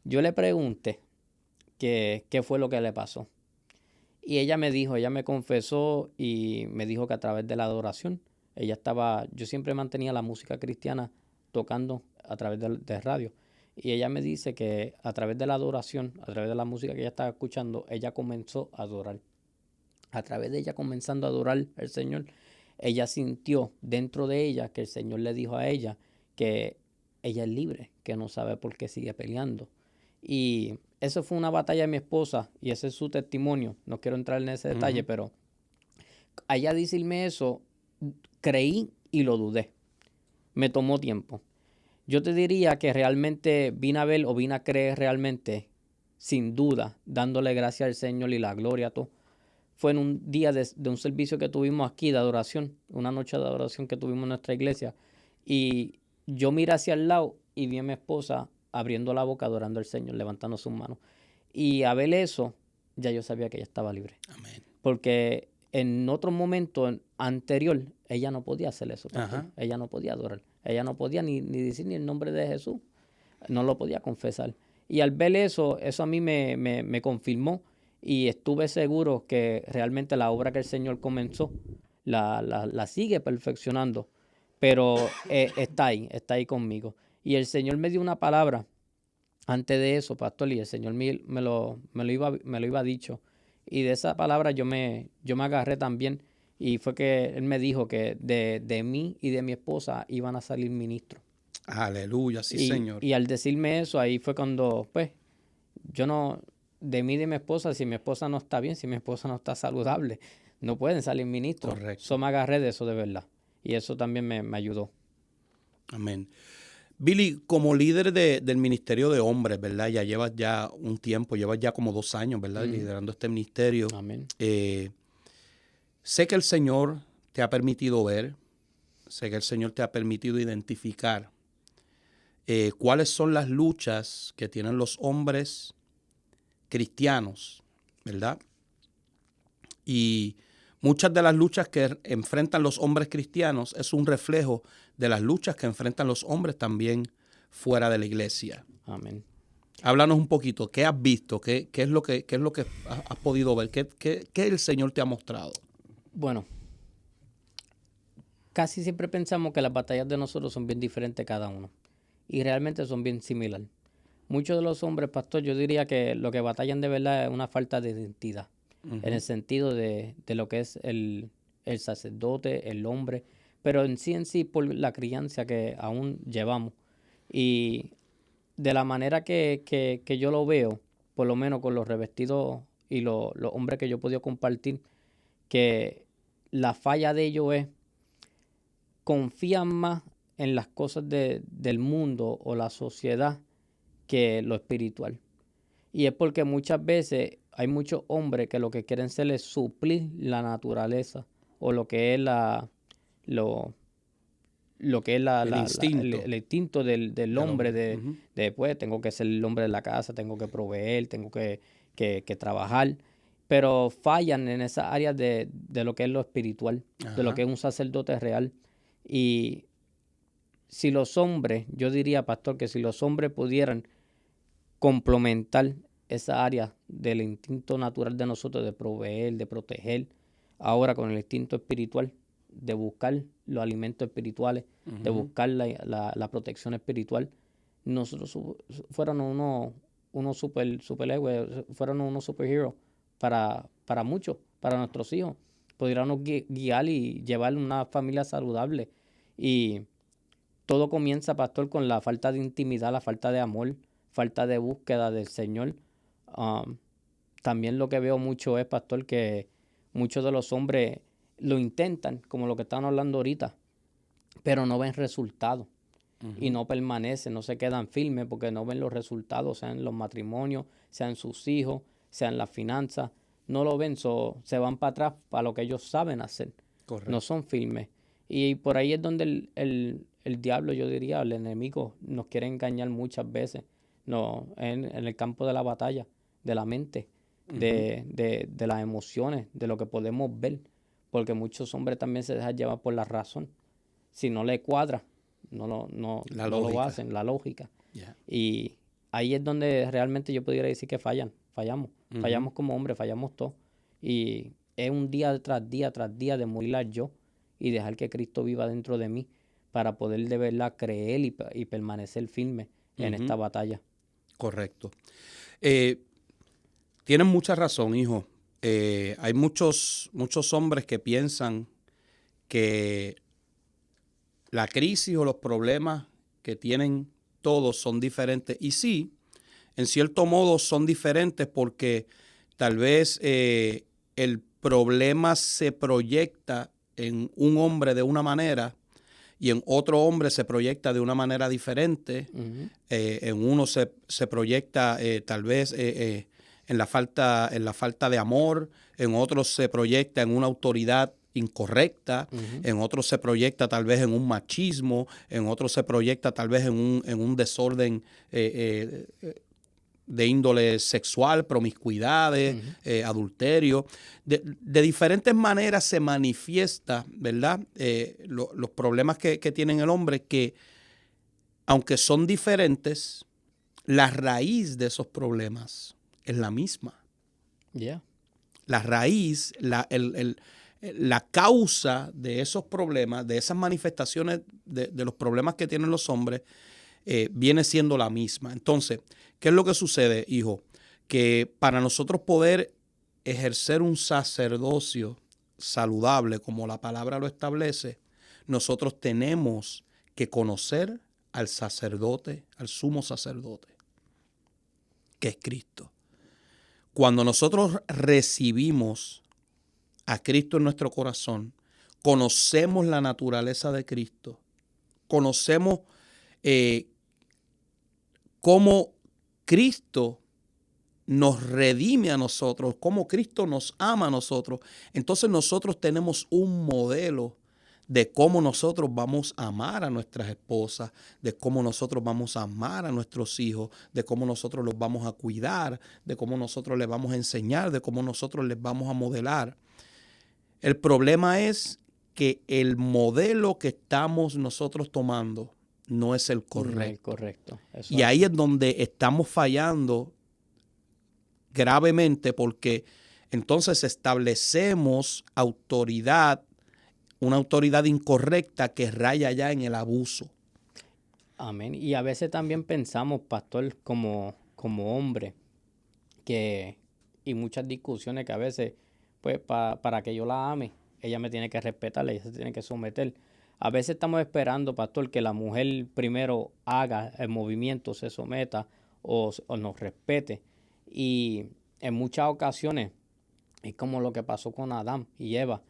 yo le pregunté qué fue lo que le pasó. Y ella me confesó y me dijo que a través de la adoración, yo siempre mantenía la música cristiana tocando a través de radio. Y ella me dice que a través de la adoración, a través de la música que ella estaba escuchando, ella comenzó a adorar. A través de ella comenzando a adorar al Señor, ella sintió dentro de ella que el Señor le dijo a ella que ella es libre, que no sabe por qué sigue peleando. Y eso fue una batalla de mi esposa y ese es su testimonio. No quiero entrar en ese detalle, pero a ella decirme eso, creí y lo dudé. Me tomó tiempo. Yo te diría que realmente vine a ver o vine a creer realmente, sin duda, dándole gracias al Señor y la gloria a todo. Fue en un día de un servicio que tuvimos aquí de adoración, una noche de adoración que tuvimos en nuestra iglesia. Y yo miré hacia el lado y vi a mi esposa abriendo la boca, adorando al Señor, levantando sus manos. Y a ver eso, ya yo sabía que ella estaba libre. Amén. Porque en otro momento anterior, ella no podía hacer eso. Ella no podía adorar. Ella no podía ni decir ni el nombre de Jesús. No lo podía confesar. Y al ver eso a mí me confirmó y estuve seguro que realmente la obra que el Señor comenzó la sigue perfeccionando. Pero está ahí conmigo. Y el Señor me dio una palabra antes de eso, pastor, y el Señor me lo iba dicho. Y de esa palabra yo me agarré también. Y fue que Él me dijo que de mí y de mi esposa iban a salir ministros. Aleluya, sí, Señor. Y al decirme eso, ahí fue cuando, pues, de mí y de mi esposa, si mi esposa no está bien, si mi esposa no está saludable, no pueden salir ministros. Correcto. Yo me agarré de eso de verdad. Y eso también me ayudó. Amén. Billy, como líder del Ministerio de Hombres, ¿verdad? Ya llevas un tiempo, llevas ya como 2 años, ¿verdad? Liderando este ministerio. Amén. Sé que el Señor te ha permitido ver, sé que el Señor te ha permitido identificar cuáles son las luchas que tienen los hombres cristianos, ¿verdad? Y muchas de las luchas que enfrentan los hombres cristianos es un reflejo de las luchas que enfrentan los hombres también fuera de la iglesia. Amén. Háblanos un poquito, ¿qué has visto? ¿Qué es lo que has podido ver? ¿Qué el Señor te ha mostrado? Bueno, casi siempre pensamos que las batallas de nosotros son bien diferentes cada uno. Y realmente son bien similares. Muchos de los hombres, pastor, yo diría que lo que batallan de verdad es una falta de identidad. Uh-huh. En el sentido de lo que es el sacerdote, el hombre, pero en sí por la crianza que aún llevamos. Y de la manera que yo lo veo, por lo menos con los revestidos y los hombres que yo he podido compartir, que la falla de ellos es confían más en las cosas del mundo o la sociedad que lo espiritual. Y es porque muchas veces hay muchos hombres que lo que quieren ser es suplir la naturaleza o lo que es el instinto del hombre uh-huh. Pues tengo que ser el hombre de la casa, tengo que proveer, tengo que trabajar, pero fallan en esa área de lo que es lo espiritual, uh-huh. de lo que es un sacerdote real. Y si los hombres, yo diría, pastor, que si los hombres pudieran complementar esa área del instinto natural de nosotros de proveer, de proteger, ahora con el instinto espiritual, de buscar los alimentos espirituales, de buscar la protección espiritual, nosotros fueron unos superhéroes, fueron unos superhéroes para muchos, para nuestros hijos. Pudiéramos guiar y llevar una familia saludable. Y todo comienza, pastor, con la falta de intimidad, la falta de amor, falta de búsqueda del Señor. También lo que veo mucho es, pastor, que muchos de los hombres lo intentan, como lo que están hablando ahorita, pero no ven resultados. Y no permanecen, no se quedan firmes porque no ven los resultados, sean los matrimonios, sean sus hijos, sean las finanzas. No lo ven, se van para atrás para lo que ellos saben hacer. Correcto. No son firmes. Y por ahí es donde el diablo, yo diría, el enemigo, nos quiere engañar muchas veces. No, en el campo de la batalla, de la mente, de las emociones, de lo que podemos ver. Porque muchos hombres también se dejan llevar por la razón. Si no le cuadra, no lo hacen, la lógica. Yeah. Y ahí es donde realmente yo pudiera decir que fallamos. Fallamos como hombres, fallamos todos. Y es un día tras día de morir al yo y dejar que Cristo viva dentro de mí para poder de verdad creer y permanecer firme en esta batalla. Correcto. Tienes mucha razón, hijo. Hay muchos hombres que piensan que la crisis o los problemas que tienen todos son diferentes. Y sí, en cierto modo son diferentes porque tal vez el problema se proyecta en un hombre de una manera y en otro hombre se proyecta de una manera diferente. En uno se proyecta tal vez en la falta de amor, en otro se proyecta en una autoridad incorrecta, en otros se proyecta tal vez en un machismo, en otros se proyecta tal vez en un desorden de índole sexual, promiscuidades, adulterio. De diferentes maneras se manifiesta, ¿verdad? Los problemas que tiene el hombre, que aunque son diferentes, la raíz de esos problemas es la misma. Yeah. La raíz, la causa de esos problemas, de esas manifestaciones de los problemas que tienen los hombres, viene siendo la misma. Entonces, ¿qué es lo que sucede, hijo? Que para nosotros poder ejercer un sacerdocio saludable, como la palabra lo establece, nosotros tenemos que conocer al sacerdote, al sumo sacerdote, que es Cristo. Cuando nosotros recibimos a Cristo en nuestro corazón, conocemos la naturaleza de Cristo, conocemos cómo Cristo nos redime a nosotros, cómo Cristo nos ama a nosotros, entonces nosotros tenemos un modelo de cómo nosotros vamos a amar a nuestras esposas, de cómo nosotros vamos a amar a nuestros hijos, de cómo nosotros los vamos a cuidar, de cómo nosotros les vamos a enseñar, de cómo nosotros les vamos a modelar. El problema es que el modelo que estamos nosotros tomando no es el correcto. No es el correcto. Eso Y ahí es donde estamos fallando gravemente, porque entonces establecemos autoridad, una autoridad incorrecta que raya ya en el abuso. Amén. Y a veces también pensamos, pastor, como hombre, y muchas discusiones que a veces, pues, para que yo la ame, ella me tiene que respetar, ella se tiene que someter. A veces estamos esperando, pastor, que la mujer primero haga el movimiento, se someta o nos respete. Y en muchas ocasiones es como lo que pasó con Adán y Eva.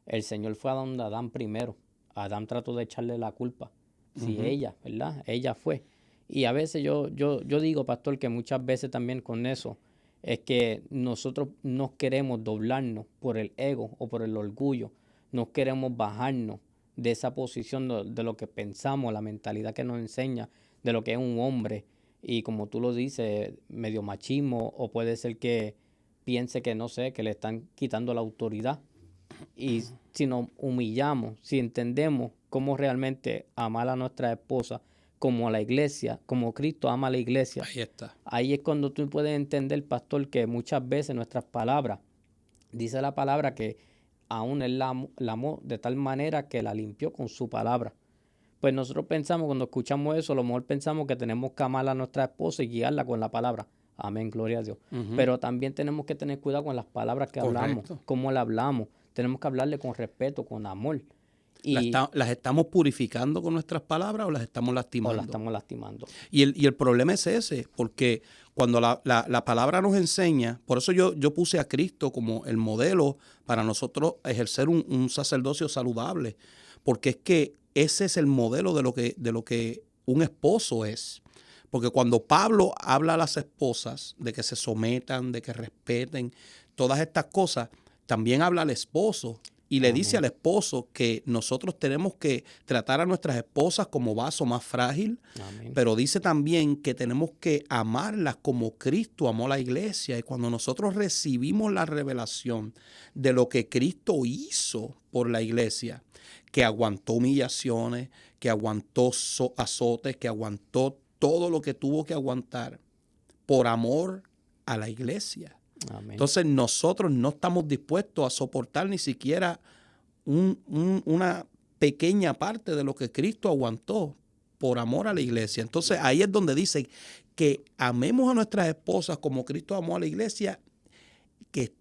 El Señor fue a donde Adán primero. Adán trató de echarle la culpa. Si ella, ¿verdad? Ella fue. Y a veces yo digo, pastor, que muchas veces también con eso es que nosotros no queremos doblarnos por el ego o por el orgullo. No queremos bajarnos de esa posición de lo que pensamos, la mentalidad que nos enseña de lo que es un hombre. Y como tú lo dices, medio machismo, o puede ser que piense que, no sé, que le están quitando la autoridad. Y si nos humillamos, si entendemos cómo realmente amar a nuestra esposa, como a la iglesia, como Cristo ama a la iglesia. Ahí está. Ahí es cuando tú puedes entender, pastor, que muchas veces nuestras palabras, dice la palabra que aún Él la amó de tal manera que la limpió con su palabra. Pues nosotros pensamos, cuando escuchamos eso, a lo mejor pensamos que tenemos que amar a nuestra esposa y guiarla con la palabra. Amén, gloria a Dios. Pero también tenemos que tener cuidado con las palabras que hablamos, cómo le hablamos. Tenemos que hablarle con respeto, con amor. Y ¿Las estamos purificando con nuestras palabras o las estamos lastimando? o la estamos lastimando. Y el problema es ese, porque cuando la palabra nos enseña, por eso yo puse a Cristo como el modelo para nosotros ejercer un sacerdocio saludable, porque es que ese es el modelo de lo que un esposo es. Porque cuando Pablo habla a las esposas de que se sometan, de que respeten, todas estas cosas, también habla al esposo. Y le dice al esposo que nosotros tenemos que tratar a nuestras esposas como vaso más frágil, Amén. pero dice también que tenemos que amarlas como Cristo amó a la iglesia. Y cuando nosotros recibimos la revelación de lo que Cristo hizo por la iglesia, que aguantó humillaciones, que aguantó azotes, que aguantó todo lo que tuvo que aguantar por amor a la iglesia. Amén. Entonces nosotros no estamos dispuestos a soportar ni siquiera una pequeña parte de lo que Cristo aguantó por amor a la iglesia. Entonces ahí es donde dice que amemos a nuestras esposas como Cristo amó a la iglesia, que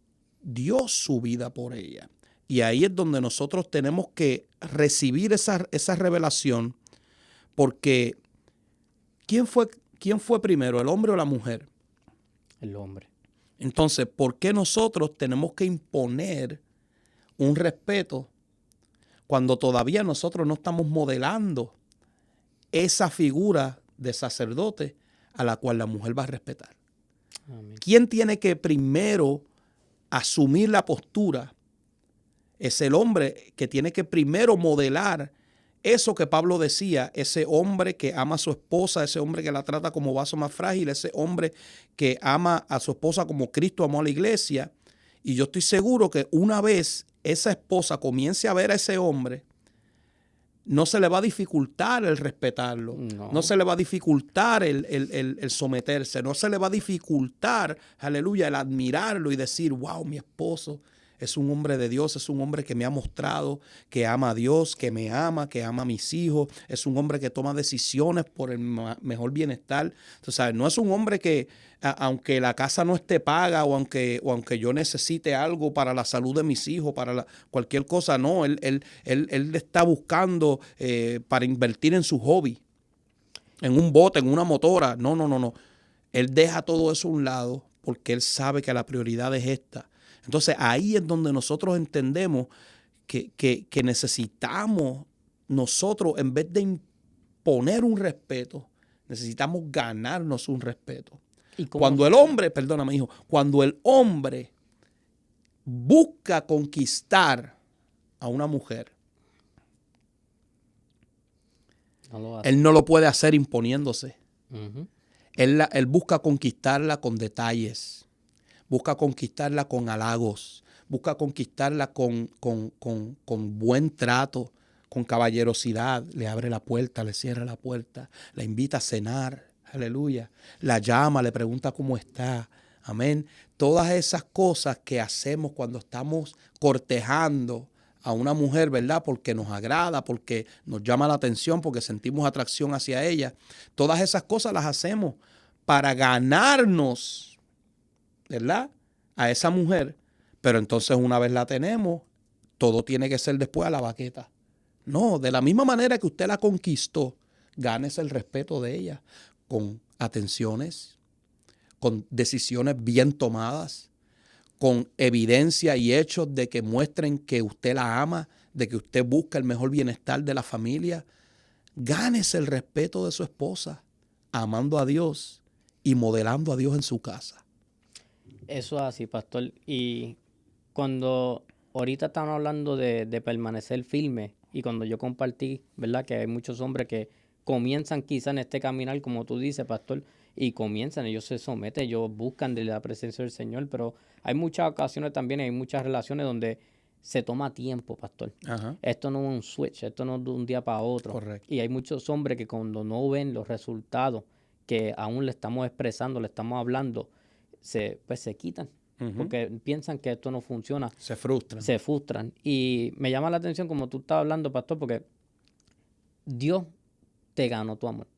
dio su vida por ella. Y ahí es donde nosotros tenemos que recibir esa revelación, porque ¿quién fue primero, el hombre o la mujer? El hombre. Entonces, ¿por qué nosotros tenemos que imponer un respeto cuando todavía nosotros no estamos modelando esa figura de sacerdote a la cual la mujer va a respetar? Amén. ¿Quién tiene que primero asumir la postura? Es el hombre que tiene que primero modelar eso que Pablo decía, ese hombre que ama a su esposa, ese hombre que la trata como vaso más frágil, ese hombre que ama a su esposa como Cristo amó a la iglesia. Y yo estoy seguro que una vez esa esposa comience a ver a ese hombre, no se le va a dificultar el respetarlo, no se le va a dificultar el someterse, no se le va a dificultar, aleluya, el admirarlo y decir, wow, mi esposo es un hombre de Dios, es un hombre que me ha mostrado que ama a Dios, que me ama, que ama a mis hijos, es un hombre que toma decisiones por el mejor bienestar. Entonces, ¿sabes? No es un hombre que, aunque la casa no esté paga o aunque yo necesite algo para la salud de mis hijos, para cualquier cosa, no, él está buscando para invertir en su hobby, en un bote, en una motora. No. Él deja todo eso a un lado porque él sabe que la prioridad es esta. Entonces ahí es donde nosotros entendemos que necesitamos nosotros, en vez de imponer un respeto, necesitamos ganarnos un respeto. Cuando el hombre, perdóname hijo, cuando el hombre busca conquistar a una mujer, él no lo puede hacer imponiéndose. Él busca conquistarla con detalles. Busca conquistarla con halagos, busca conquistarla con buen trato, con caballerosidad. Le abre la puerta, le cierra la puerta, la invita a cenar, aleluya. La llama, le pregunta cómo está, amén. Todas esas cosas que hacemos cuando estamos cortejando a una mujer, ¿verdad? Porque nos agrada, porque nos llama la atención, porque sentimos atracción hacia ella. Todas esas cosas las hacemos para ganarnos, ¿verdad?, a esa mujer, pero entonces una vez la tenemos, todo tiene que ser después a la baqueta. No, de la misma manera que usted la conquistó, gánese el respeto de ella con atenciones, con decisiones bien tomadas, con evidencia y hechos de que muestren que usted la ama, de que usted busca el mejor bienestar de la familia. Gánese el respeto de su esposa, amando a Dios y modelando a Dios en su casa. Eso es así, pastor. Y cuando ahorita estamos hablando de permanecer firme, y cuando yo compartí, ¿verdad?, que hay muchos hombres que comienzan quizá en este caminar, como tú dices, pastor, y comienzan, ellos se someten, ellos buscan de la presencia del Señor, pero hay muchas ocasiones también, hay muchas relaciones donde se toma tiempo, pastor. Ajá. Esto no es un switch, esto no es de un día para otro. Correcto. Y hay muchos hombres que cuando no ven los resultados que aún le estamos expresando, le estamos hablando, pues se quitan. Ujú. Porque piensan que esto no funciona, Se frustran. se frustran. Y me llama la atención como tú estabas hablando, pastor, porque Dios te ganó tu amor.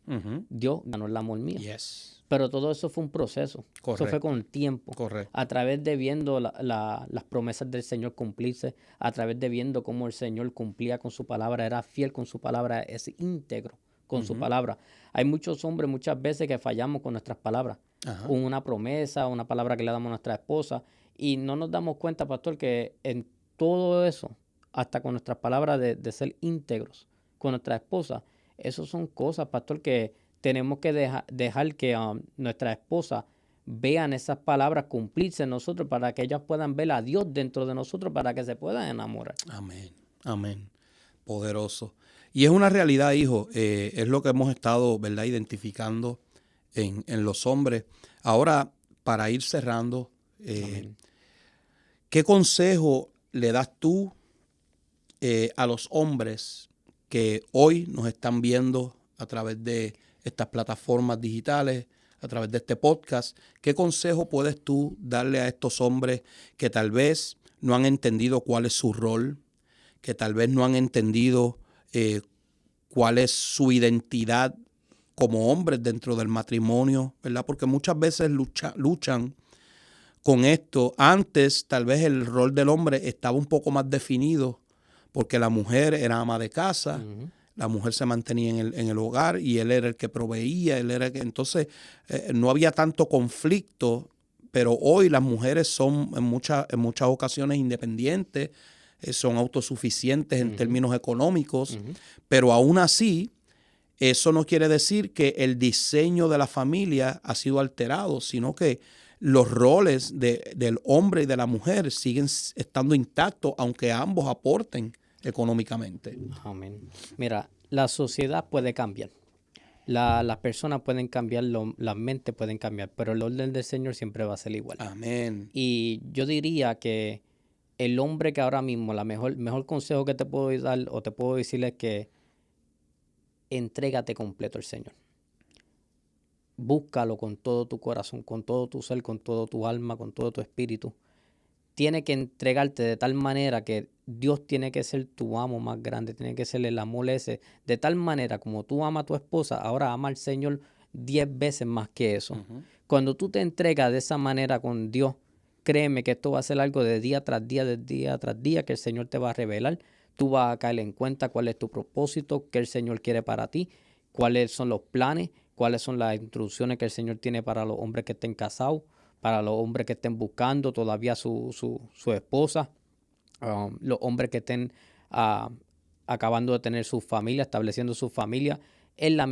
Ujú. Dios ganó el amor mío. Yes. Pero todo eso fue un proceso. Eso Correcto. fue con tiempo. Correcto. A través de viendo las promesas del Señor cumplirse, a través de viendo cómo el Señor cumplía con su palabra, era fiel con su palabra, es íntegro con su palabra. Hay muchos hombres muchas veces que fallamos con nuestras palabras. Ajá. Con una promesa, una palabra que le damos a nuestra esposa, y no nos damos cuenta, pastor, que en todo eso, hasta con nuestras palabras de ser íntegros con nuestra esposa, eso son cosas, pastor, que tenemos que dejar que nuestra esposa vean esas palabras cumplirse en nosotros para que ellas puedan ver a Dios dentro de nosotros para que se puedan enamorar. Amén. Amén. Poderoso. Y es una realidad, hijo. Es lo que hemos estado, ¿verdad?, identificando en los hombres. Ahora, para ir cerrando, Amén. ¿qué consejo le das tú a los hombres que hoy nos están viendo a través de estas plataformas digitales, a través de este podcast? ¿Qué consejo puedes tú darle a estos hombres que tal vez no han entendido cuál es su rol, que tal vez no han entendido cuál es su identidad como hombres dentro del matrimonio, ¿verdad? Porque muchas veces luchan con esto. Antes tal vez el rol del hombre estaba un poco más definido porque la mujer era ama de casa, la mujer se mantenía en el hogar y él era el que proveía, entonces no había tanto conflicto, pero hoy las mujeres son en muchas ocasiones independientes, son autosuficientes en términos económicos, pero aún así eso no quiere decir que el diseño de la familia ha sido alterado, sino que los roles del hombre y de la mujer siguen estando intactos, aunque ambos aporten económicamente. Amén. Mira, la sociedad puede cambiar. Las personas pueden cambiar, las mentes pueden cambiar, pero el orden del Señor siempre va a ser igual. Amén. Y yo diría que el hombre que ahora mismo, mejor consejo que te puedo dar o te puedo decir es que entrégate completo al Señor. Búscalo con todo tu corazón, con todo tu ser, con todo tu alma, con todo tu espíritu. Tiene que entregarte de tal manera que Dios tiene que ser tu amo más grande, tiene que ser el amor ese. De tal manera como tú amas a tu esposa, ahora ama al Señor 10 veces más que eso. Cuando tú te entregas de esa manera con Dios, créeme que esto va a ser algo de día tras día, que el Señor te va a revelar. Tú vas a caer en cuenta cuál es tu propósito, qué el Señor quiere para ti, cuáles son los planes, cuáles son las instrucciones que el Señor tiene para los hombres que estén casados, para los hombres que estén buscando todavía su esposa, los hombres que estén acabando de tener su familia, estableciendo su familia. Es el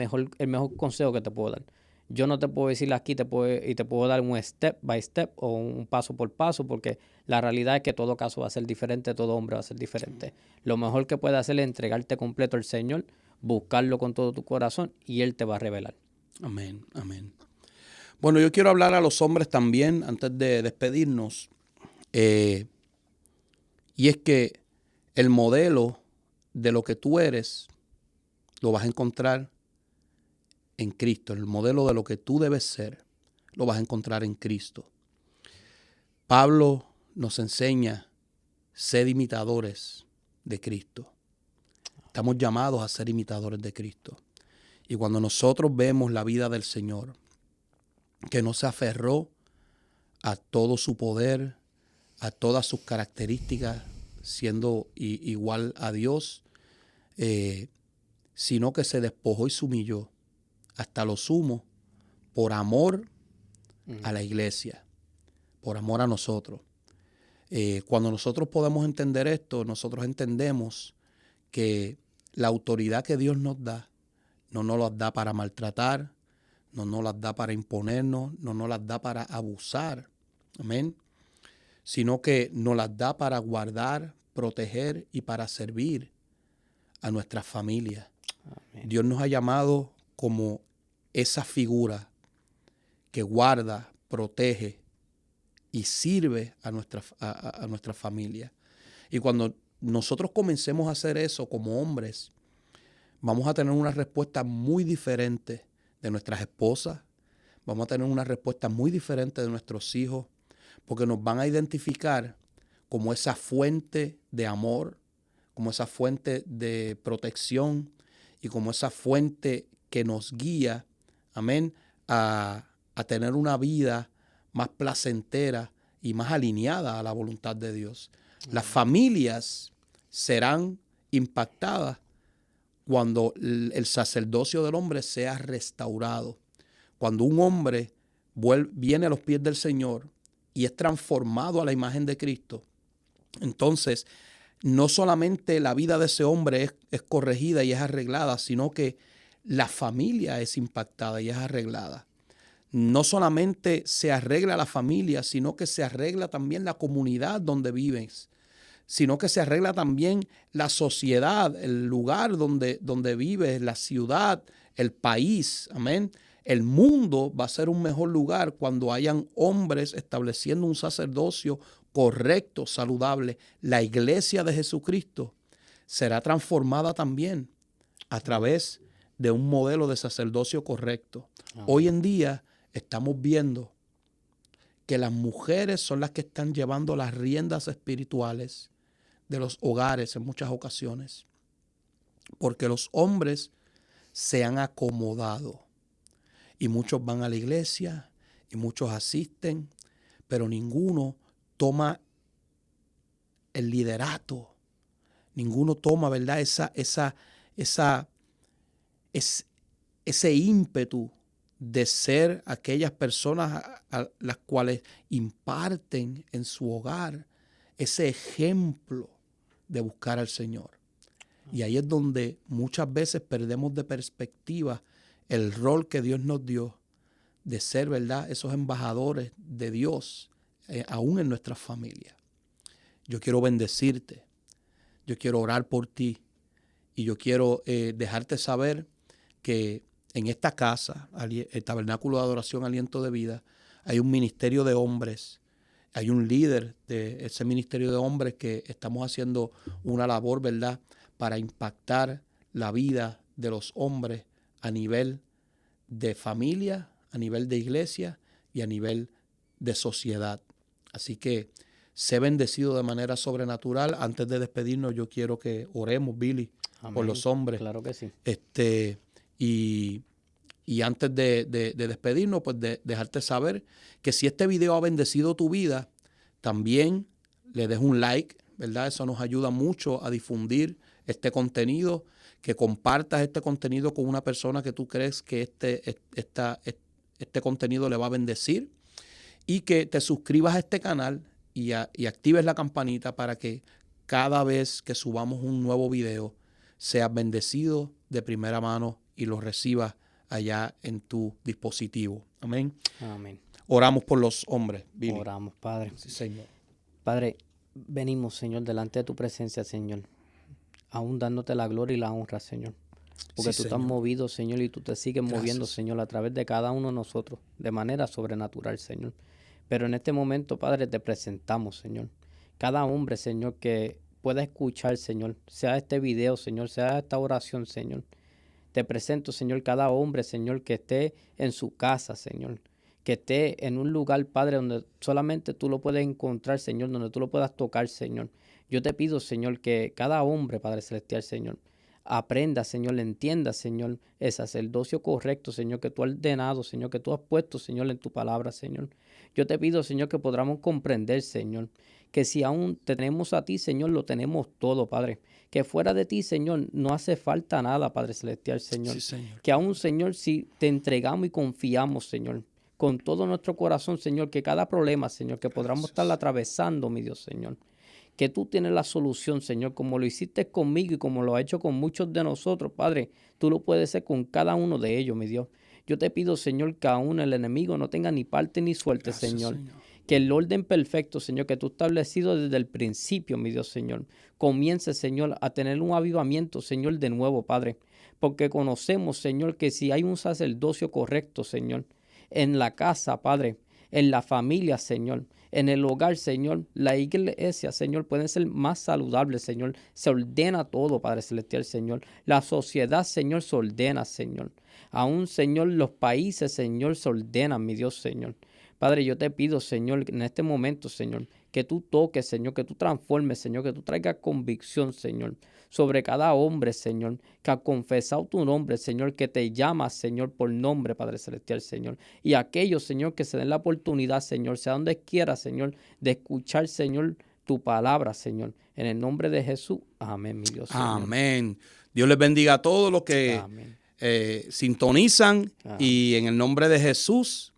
mejor consejo que te puedo dar. Yo no te puedo decir aquí y te puedo dar un step by step o un paso por paso, porque la realidad es que todo caso va a ser diferente, todo hombre va a ser diferente. Lo mejor que puedes hacer es entregarte completo al Señor, buscarlo con todo tu corazón y Él te va a revelar. Amén, amén. Bueno, yo quiero hablar a los hombres también antes de despedirnos. Y es que el modelo de lo que tú eres lo vas a encontrar en Cristo. El modelo de lo que tú debes ser lo vas a encontrar en Cristo. Pablo nos enseña ser imitadores de Cristo. Estamos llamados a ser imitadores de Cristo. Y cuando nosotros vemos la vida del Señor, que no se aferró a todo su poder, a todas sus características, siendo igual a Dios, sino que se despojó y se humilló hasta lo sumo por amor a la iglesia, por amor a nosotros. Cuando nosotros podemos entender esto, nosotros entendemos que la autoridad que Dios nos da, no nos la da para maltratar, no nos las da para imponernos, no nos las da para abusar, amén, sino que nos las da para guardar, proteger y para servir a nuestras familias. Amén. Dios nos ha llamado como esa figura que guarda, protege y sirve a nuestra familia. Y cuando nosotros comencemos a hacer eso como hombres, vamos a tener una respuesta muy diferente de nuestras esposas, vamos a tener una respuesta muy diferente de nuestros hijos, porque nos van a identificar como esa fuente de amor, como esa fuente de protección y como esa fuente que nos guía, amén, a tener una vida más placentera y más alineada a la voluntad de Dios. Las familias serán impactadas cuando el sacerdocio del hombre sea restaurado. Cuando un hombre viene a los pies del Señor y es transformado a la imagen de Cristo, entonces no solamente la vida de ese hombre es corregida y es arreglada, sino que la familia es impactada y es arreglada. No solamente se arregla la familia, sino que se arregla también la comunidad donde vives, sino que se arregla también la sociedad, el lugar donde vives, la ciudad, el país. Amén. El mundo va a ser un mejor lugar cuando hayan hombres estableciendo un sacerdocio correcto, saludable. La iglesia de Jesucristo será transformada también a través de un modelo de sacerdocio correcto. Hoy en día estamos viendo que las mujeres son las que están llevando las riendas espirituales de los hogares en muchas ocasiones, porque los hombres se han acomodado y muchos van a la iglesia y muchos asisten, pero ninguno toma el liderato, ninguno toma, ¿verdad? Ese ímpetu de ser aquellas personas a las cuales imparten en su hogar ese ejemplo de buscar al Señor. Y ahí es donde muchas veces perdemos de perspectiva el rol que Dios nos dio de ser, ¿verdad?, esos embajadores de Dios, aún en nuestras familias. Yo quiero bendecirte, yo quiero orar por ti y yo quiero dejarte saber que en esta casa, el Tabernáculo de Adoración Aliento de Vida, hay un ministerio de hombres, hay un líder de ese ministerio de hombres que estamos haciendo una labor, ¿verdad?, para impactar la vida de los hombres a nivel de familia, a nivel de iglesia y a nivel de sociedad. Así que sé bendecido de manera sobrenatural. Antes de despedirnos, yo quiero que oremos, Billy, Amén. Por los hombres. Claro que sí. Y antes de despedirnos, pues dejarte saber que si este video ha bendecido tu vida, también le des un like, ¿verdad? Eso nos ayuda mucho a difundir este contenido, que compartas este contenido con una persona que tú crees que este contenido le va a bendecir, y que te suscribas a este canal y actives la campanita para que cada vez que subamos un nuevo video seas bendecido de primera mano y lo recibas allá en tu dispositivo. Amén. Amén. Oramos por los hombres, Billy. Oramos, Padre. Sí, Señor. Padre, venimos, Señor, delante de tu presencia, Señor, aún dándote la gloria y la honra, Señor. Porque Sí, tú te has Señor. movido, Señor, y tú te sigues moviendo, Gracias. Señor, a través de cada uno de nosotros, de manera sobrenatural, Señor. Pero en este momento, Padre, te presentamos, Señor. Cada hombre, Señor, que pueda escuchar, Señor, sea este video, Señor, sea esta oración, Señor. Te presento, Señor, cada hombre, Señor, que esté en su casa, Señor. Que esté en un lugar, Padre, donde solamente tú lo puedes encontrar, Señor, donde tú lo puedas tocar, Señor. Yo te pido, Señor, que cada hombre, Padre Celestial, Señor, aprenda, Señor, entienda, Señor, el sacerdocio correcto, Señor, que tú has ordenado, Señor, que tú has puesto, Señor, en tu palabra, Señor. Yo te pido, Señor, que podamos comprender, Señor, que si aún tenemos a ti, Señor, lo tenemos todo, Padre. Que fuera de ti, Señor, no hace falta nada, Padre Celestial, Señor. Sí, Señor. Que aún, Señor, si te entregamos y confiamos, Señor, con todo nuestro corazón, Señor, que cada problema, Señor, que podamos estar atravesando, mi Dios, Señor, que tú tienes la solución, Señor, como lo hiciste conmigo y como lo has hecho con muchos de nosotros, Padre, tú lo puedes hacer con cada uno de ellos, mi Dios. Yo te pido, Señor, que aún el enemigo no tenga ni parte ni suerte, Gracias, Señor. Señor. Que el orden perfecto, Señor, que tú has establecido desde el principio, mi Dios, Señor, comience, Señor, a tener un avivamiento, Señor, de nuevo, Padre. Porque conocemos, Señor, que si hay un sacerdocio correcto, Señor, en la casa, Padre, en la familia, Señor, en el hogar, Señor, la iglesia, Señor, pueden ser más saludables, Señor. Se ordena todo, Padre Celestial, Señor. La sociedad, Señor, se ordena, Señor. Aún, Señor, los países, Señor, se ordenan, mi Dios, Señor. Padre, yo te pido, Señor, en este momento, Señor, que tú toques, Señor, que tú transformes, Señor, que tú traigas convicción, Señor, sobre cada hombre, Señor, que ha confesado tu nombre, Señor, que te llama, Señor, por nombre, Padre Celestial, Señor. Y aquellos, Señor, que se den la oportunidad, Señor, sea donde quiera, Señor, de escuchar, Señor, tu palabra, Señor. En el nombre de Jesús, amén, mi Dios, Señor. Amén. Dios les bendiga a todos los que sintonizan. Y en el nombre de Jesús,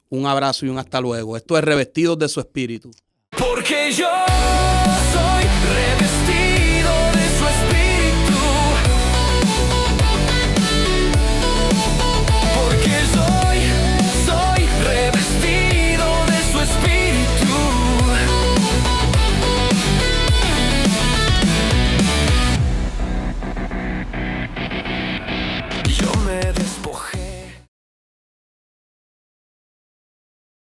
un abrazo y un hasta luego. Esto es Revestidos de su Espíritu. Porque yo